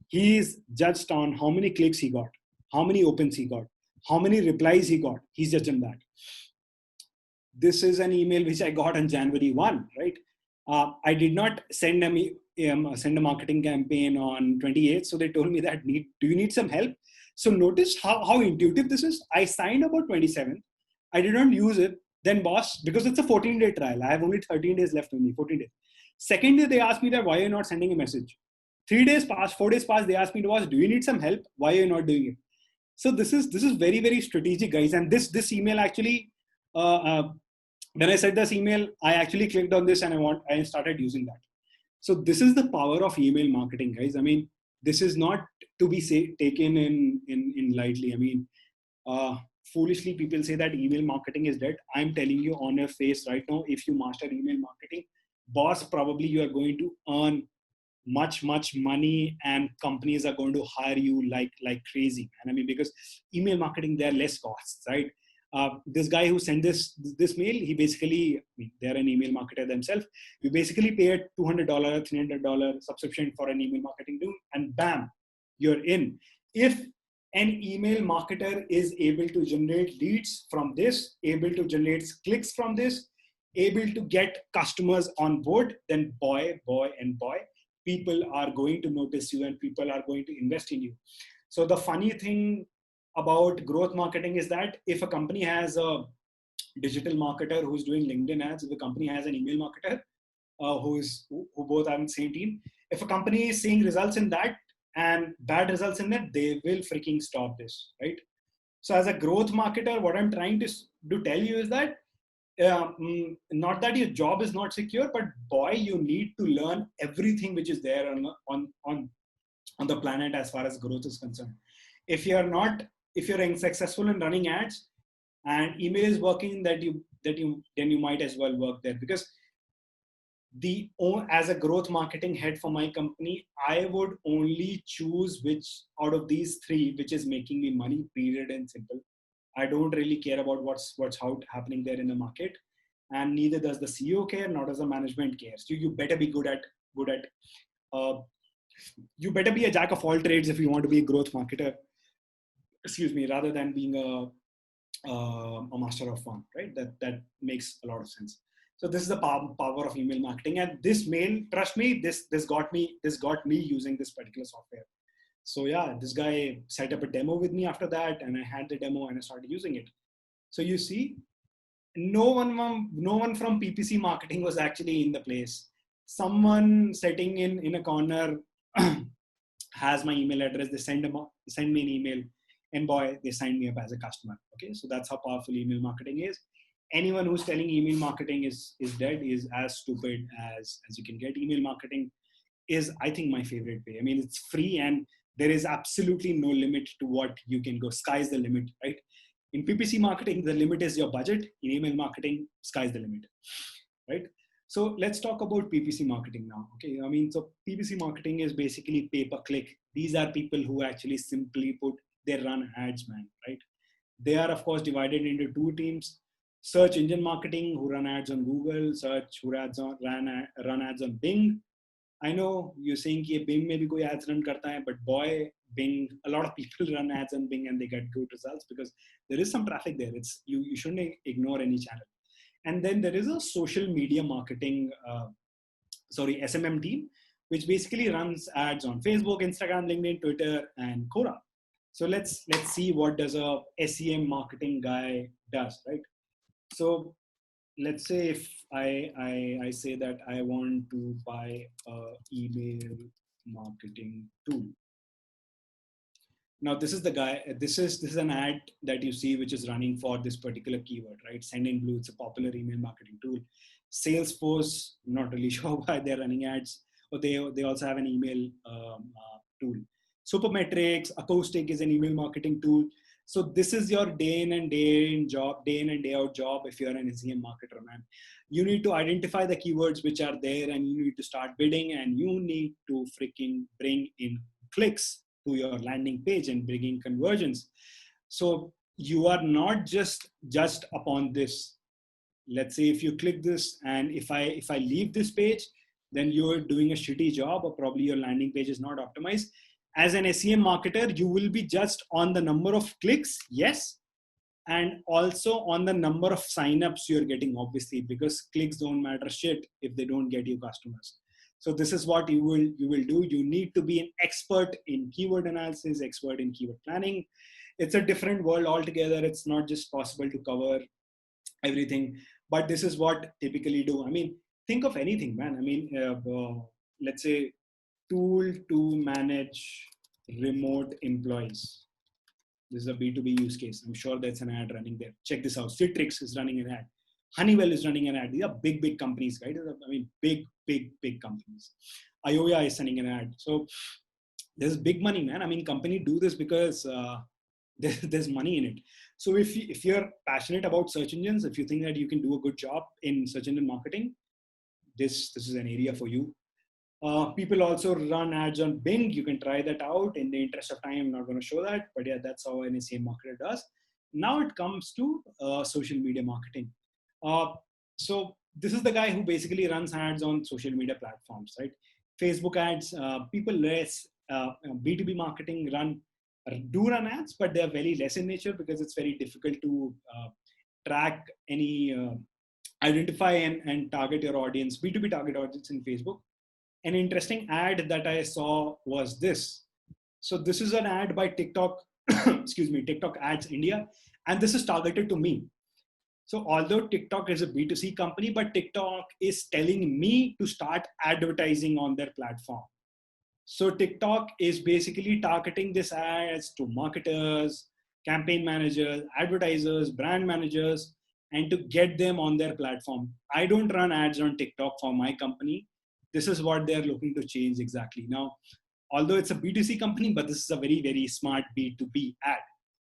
he is judged on how many clicks he got, how many opens he got, how many replies he got. He's judged on that. this is an email which I got on January 1, right? I did not send send a marketing campaign on 28th. So they told me that, do you need some help? So notice how intuitive this is. I signed about 27th. I did not use it. Then boss, because it's a 14-day trial, I have only 13 days left only, 14 days. Second day, they asked me that, why are you not sending a message? 3 days passed, 4 days passed, they asked me to boss, do you need some help? Why are you not doing it? So this is very, very strategic, guys. And this email actually, when I said this email, I actually clicked on this and I started using that. So this is the power of email marketing, guys. I mean, this is not to be taken in lightly. I mean, foolishly people say that email marketing is dead. I'm telling you on your face right now, if you master email marketing, boss, probably you are going to earn much money, and companies are going to hire you like crazy. And I mean, because email marketing, there are less costs, right? This guy who sent this mail, he basically, they're an email marketer themselves. You basically pay a $200, $300 subscription for an email marketing tool, and bam, you're in. If an email marketer is able to generate leads from this, able to generate clicks from this, able to get customers on board, then boy, people are going to notice you and people are going to invest in you. So the funny thing about growth marketing is that if a company has a digital marketer who's doing LinkedIn ads, if a company has an email marketer who both are in the same team, if a company is seeing results in that and bad results in that, they will freaking stop this, right? So as a growth marketer, what I'm trying to tell you is that not that your job is not secure, but boy, you need to learn everything which is there on the planet as far as growth is concerned. If you're successful in running ads and email is working, then you might as well work there. Because as a growth marketing head for my company, I would only choose which out of these three which is making me money, period and simple. I don't really care about what's happening there in the market, and neither does the CEO care, nor does the management care. So you better be good at you better be a jack of all trades if you want to be a growth marketer. Excuse me, rather than being a master of one, right? That makes a lot of sense. So this is the power of email marketing, and this mail, trust me, this got me using this particular software. So yeah, this guy set up a demo with me after that, and I had the demo and I started using it. So you see, no one from PPC marketing was actually in the place. Someone sitting in a corner has my email address. They send me an email, and boy, they signed me up as a customer. Okay, so that's how powerful email marketing is. Anyone who's telling email marketing is dead is as stupid as you can get. Email marketing is, I think, my favorite way. I mean, it's free and there is absolutely no limit to what you can go. Sky's the limit, right? In PPC marketing, the limit is your budget. In email marketing, sky's the limit, right? So let's talk about PPC marketing now. Okay, I mean, so PPC marketing is basically pay-per-click. These are people who actually, simply put, they run ads, man, right? They are, of course, divided into two teams. Search engine marketing, who run ads on Google. Search, who run ads on Bing. I know you're saying that Bing maybe koi ads run karta hai, but boy, Bing, a lot of people run ads on Bing and they get good results because there is some traffic there. It's you shouldn't ignore any channel. And then there is a social media marketing, SMM team, which basically runs ads on Facebook, Instagram, LinkedIn, Twitter, and Quora. So let's see what does a SEM marketing guy does, right? So let's say if I say that I want to buy a email marketing tool. Now this is the guy, this is an ad that you see which is running for this particular keyword, right? Sendinblue, it's a popular email marketing tool. Salesforce, I'm not really sure why they're running ads, or they also have an email tool. Supermetrics, Acoustic is an email marketing tool. So this is your day in and day out job if you're an SEM marketer, man. You need to identify the keywords which are there and you need to start bidding, and you need to freaking bring in clicks to your landing page and bring in conversions. So you are not just upon this. Let's say if you click this and if I leave this page, then you're doing a shitty job, or probably your landing page is not optimized. As an SEM marketer, you will be judged on the number of clicks, yes, and also on the number of signups you're getting, obviously, because clicks don't matter shit if they don't get you customers. So this is what you will do. You need to be an expert in keyword analysis, expert in keyword planning. It's a different world altogether. It's not just possible to cover everything, but this is what typically do. I mean, think of anything, man. I mean, let's say tool to manage remote employees. This is a B2B use case. I'm sure there's an ad running there. Check this out. Citrix is running an ad. Honeywell is running an ad. These are big, big companies, right? I mean, big, big, big companies. IOA is sending an ad. So there's big money, man. I mean, company do this because there's money in it. So if you're passionate about search engines, if you think that you can do a good job in search engine marketing, this is an area for you. People also run ads on Bing. You can try that out. In the interest of time, I'm not going to show that, but yeah, that's how an SEM marketer does. Now it comes to social media marketing. So this is the guy who basically runs ads on social media platforms, right? Facebook ads. People less B2B marketing do run ads, but they're very less in nature because it's very difficult to track any, identify and target your audience, B2B target audience in Facebook. An interesting ad that I saw was this. So this is an ad by TikTok, excuse me, TikTok Ads India, and this is targeted to me. So although TikTok is a B2C company, but TikTok is telling me to start advertising on their platform. So TikTok is basically targeting this ads to marketers, campaign managers, advertisers, brand managers, and to get them on their platform. I don't run ads on TikTok for my company. This is what they're looking to change exactly. Now, although it's a B2C company, but this is a very, very smart B2B ad,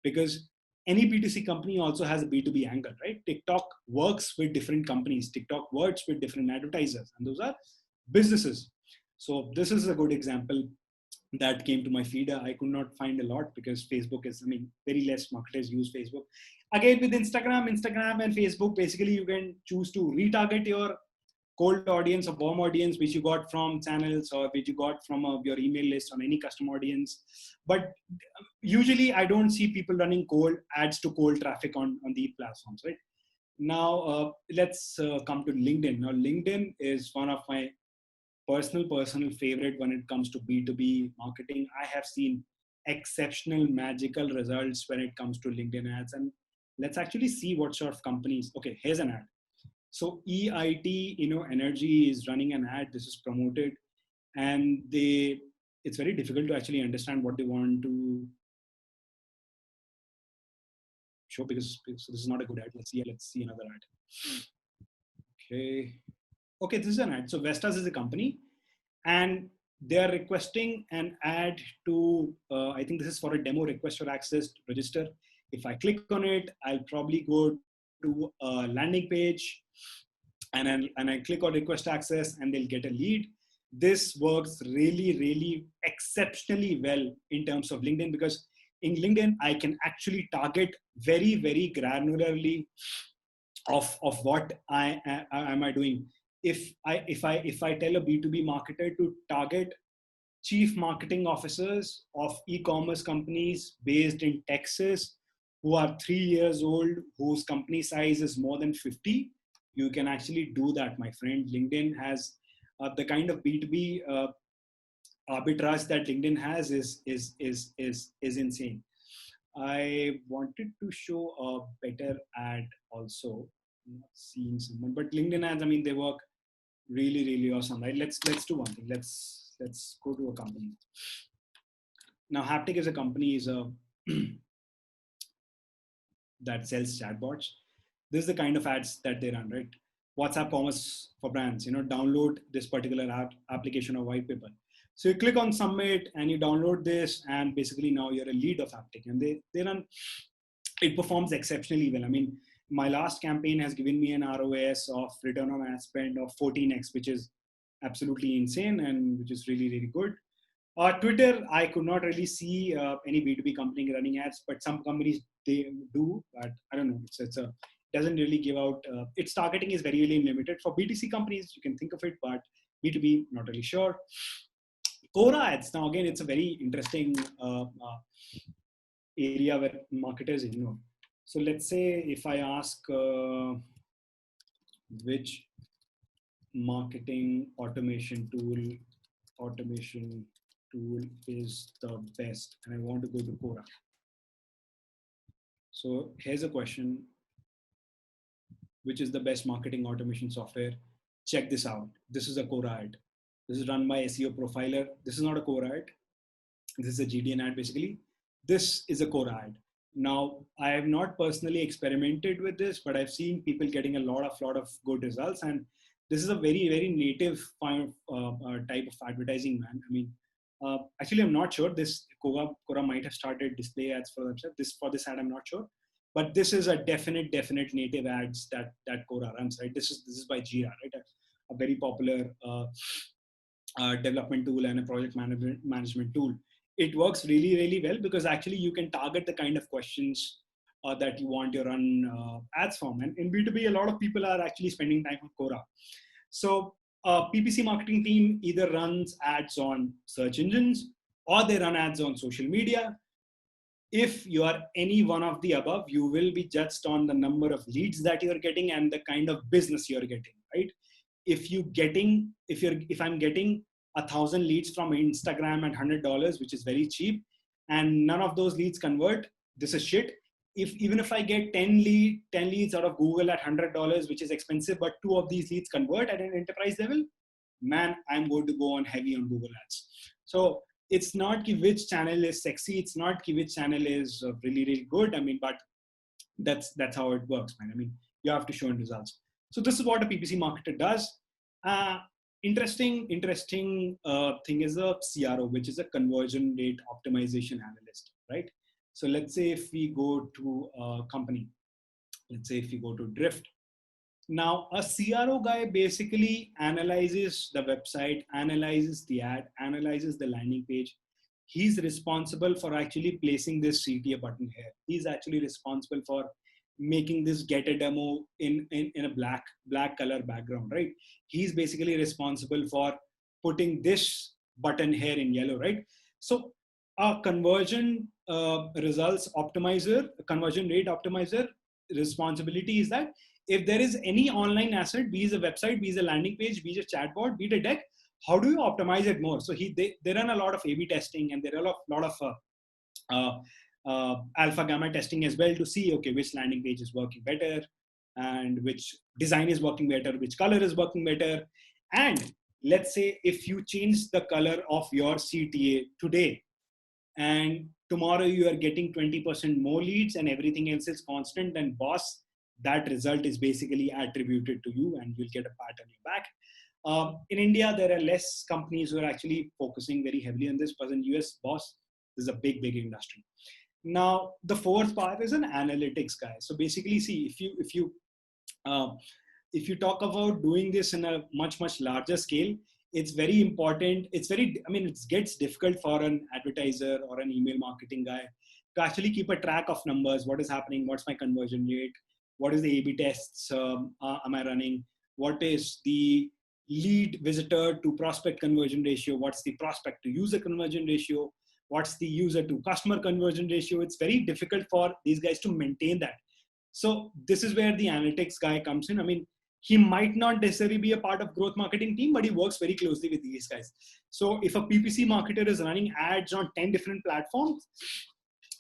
because any B2C company also has a B2B angle, right? TikTok works with different companies. TikTok works with different advertisers, and those are businesses. So this is a good example that came to my feed. I could not find a lot because Facebook is, I mean, very less marketers use Facebook. Again, with Instagram and Facebook, basically you can choose to retarget your cold audience or warm audience, which you got from channels or which you got from your email list on any custom audience. But usually I don't see people running cold ads to cold traffic on these platforms, right? Now, let's come to LinkedIn. Now, LinkedIn is one of my personal favorite when it comes to B2B marketing. I have seen exceptional magical results when it comes to LinkedIn ads. And let's actually see what sort of companies. Okay, here's an ad. So EIT, Energy is running an ad. This is promoted, and it's very difficult to actually understand what they want to show because this is not a good ad. Let's see another ad. Okay, this is an ad. So Vestas is a company, and they are requesting an ad to, I think this is for a demo request for access to register. If I click on it, I'll probably go to a landing page, and I click on request access, and they'll get a lead. This works really, really exceptionally well in terms of LinkedIn, because in LinkedIn, I can actually target very, very granularly of what am I doing. If I tell a B2B marketer to target chief marketing officers of e-commerce companies based in Texas who are 3 years old, whose company size is more than 50, you can actually do that, my friend. LinkedIn has the kind of B2B arbitrage that LinkedIn has is insane. I wanted to show a better ad also. I'm not seeing someone, but LinkedIn ads, I mean, they work really, really awesome, right? Let's do one thing. Let's go to a company. Now, Haptic is a company that sells chatbots. This is the kind of ads that they run, right? WhatsApp commerce for brands, download this particular application or white paper. So you click on submit and you download this, and basically now you're a lead of Haptic, and they run, it performs exceptionally well. I mean, my last campaign has given me an ROAS of return on ad spend of 14x, which is absolutely insane and which is really, really good. Twitter, I could not really see any B2B company running ads, but some companies, they do, but I don't know. Doesn't really give out, its targeting is very, really limited. For B2C companies, you can think of it, but B2B, not really sure. Quora ads, now again, it's a very interesting area where marketers ignore. So let's say if I ask which marketing automation tool is the best, and I want to go to Quora. So here's a question: which is the best marketing automation software? Check this out. This is a Quora ad. This is run by SEO Profiler. This is not a Quora ad. This is a GDN ad basically. This is a Quora ad. Now, I have not personally experimented with this, but I've seen people getting a lot of good results. And this is a very native type of advertising, man. I mean, actually, I'm not sure. This Quora might have started display ads for themselves. For this ad, I'm not sure. But this is a definite native ads that Quora runs, right? This is by Jira, right? A very popular development tool and a project management tool. It works really well because actually you can target the kind of questions that you want to run ads from. And in B2B, a lot of people are actually spending time on Quora. So PPC marketing team either runs ads on search engines or they run ads on social media. If you are any one of the above, you will be judged on the number of leads that you're getting and the kind of business you're getting, right? If I'm getting 1,000 leads from Instagram at $100, which is very cheap, and none of those leads convert, this is shit. Even if I get 10 leads out of Google at $100, which is expensive, but 2 of these leads convert at an enterprise level, man, I'm going to go on heavy on Google ads. So it's not which channel is sexy. It's not which channel is really good. I mean, but that's how it works, man. I mean, you have to show results. So this is what a PPC marketer does. Interesting thing is a CRO, which is a conversion rate optimization analyst, right? So let's say if we go to a company, let's say if we go to Drift. Now, a CRO guy basically analyzes the website, analyzes the ad, analyzes the landing page. He's responsible for actually placing this CTA button here. He's actually responsible for making this get a demo in a black color background, right? He's basically responsible for putting this button here in yellow, right? So a conversion results optimizer, a conversion rate optimizer responsibility is that if there is any online asset, be it a website, be it a landing page, be it a chatbot, be it a deck, how do you optimize it more? So they run a lot of A/B testing, and there are a lot of alpha gamma testing as well to see, okay, which landing page is working better and which design is working better, which color is working better. And let's say if you change the color of your CTA today and tomorrow you are getting 20% more leads and everything else is constant, then boss, that result is basically attributed to you and you'll get a pat on your back. In India, there are less companies who are actually focusing very heavily on this, but in US, boss, this is a big industry. Now, the fourth part is an analytics guy. So basically, see, if you talk about doing this in a much larger scale, it's very important. It gets difficult for an advertiser or an email marketing guy to actually keep a track of numbers. What is happening? What's my conversion rate? What is the A/B tests am I running? What is the lead visitor to prospect conversion ratio? What's the prospect to user conversion ratio? What's the user to customer conversion ratio? It's very difficult for these guys to maintain that. So this is where the analytics guy comes in. I mean, he might not necessarily be a part of growth marketing team, but he works very closely with these guys. So if a PPC marketer is running ads on 10 different platforms,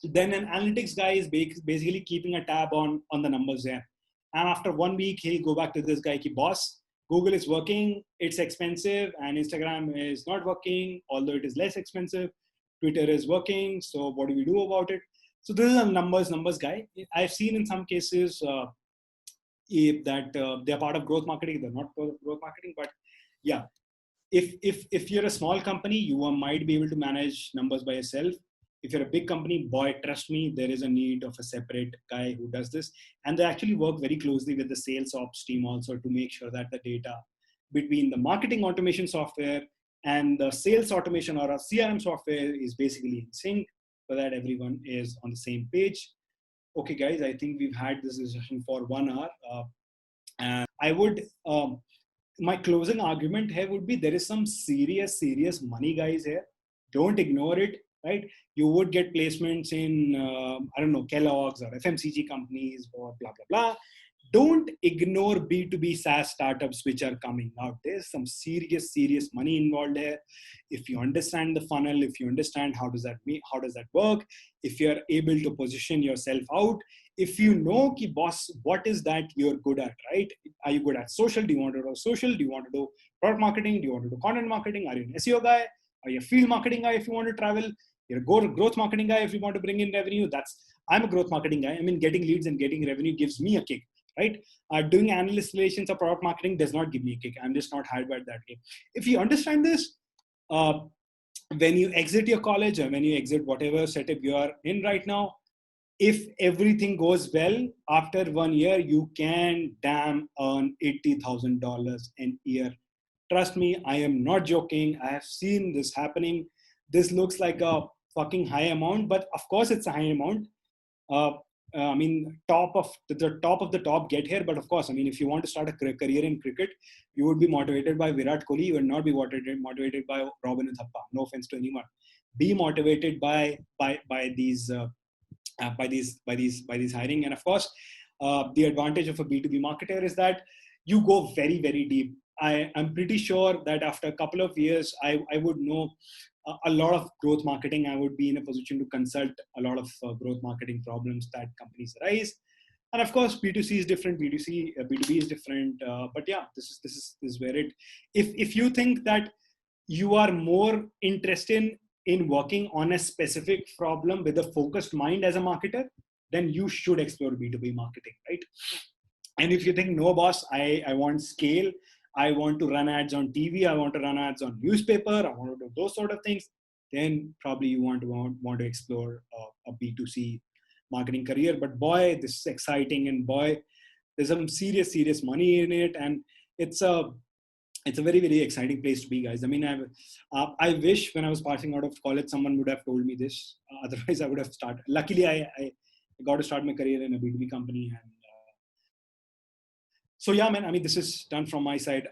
then an analytics guy is basically keeping a tab on the numbers there. And after 1 week, he'll go back to this guy, boss, Google is working, it's expensive, and Instagram is not working, although it is less expensive. Twitter is working, so what do we do about it? So this is a numbers guy. I've seen in some cases that they're part of growth marketing, they're not part of growth marketing, but yeah. If you're a small company, you might be able to manage numbers by yourself. If you're a big company, boy, trust me, there is a need of a separate guy who does this. And they actually work very closely with the sales ops team also to make sure that the data between the marketing automation software and the sales automation or a CRM software is basically in sync so that everyone is on the same page. Okay, guys, I think we've had this discussion for 1 hour. And I would, my closing argument here would be there is some serious money, guys, here. Don't ignore it. right? You would get placements in, I don't know, Kellogg's or FMCG companies or blah, blah, blah. Don't ignore B2B SaaS startups which are coming out. There's some serious money involved here. If you understand the funnel, if you understand how does that work, if you're able to position yourself out, if you know, ki boss, what is that you're good at, right? Are you good at social? Do you want to do social? Do you want to do product marketing? Do you want to do content marketing? Are you an SEO guy? Are you a field marketing guy if you want to travel? You're a growth marketing guy if you want to bring in revenue. I'm a growth marketing guy. I mean, getting leads and getting revenue gives me a kick, right? Doing analyst relations or product marketing does not give me a kick. I'm just not hired by that game. If you understand this, when you exit your college or when you exit whatever setup you are in right now, if everything goes well, after 1 year, you can damn earn $80,000 a year. Trust me, I am not joking. I have seen this happening. This looks like a fucking high amount, but of course it's a high amount. I mean, top of the top get here. But of course, I mean, if you want to start a career in cricket, you would be motivated by Virat Kohli. You would not be motivated by Robin Uthappa. No offense to anyone. Be motivated by these hiring. And of course, the advantage of a B2B marketer is that you go very, very deep. I'm pretty sure that after a couple of years, I would know a lot of growth marketing. I would be in a position to consult a lot of growth marketing problems that companies arise. And of course, B2C is different. B2B is different. But yeah, this is where if you think that you are more interested in working on a specific problem with a focused mind as a marketer, then you should explore B2B marketing, right? And if you think, no, boss, I want scale, I want to run ads on TV, I want to run ads on newspaper, I want to do those sort of things, then probably you want to explore a B2C marketing career. But boy, this is exciting, and boy, there's some serious money in it, and it's a very, very exciting place to be, guys. I mean, I wish when I was passing out of college, someone would have told me this. Otherwise, I would have started. Luckily, I got to start my career in a B2B company. And so, yeah, man, I mean, this is done from my side.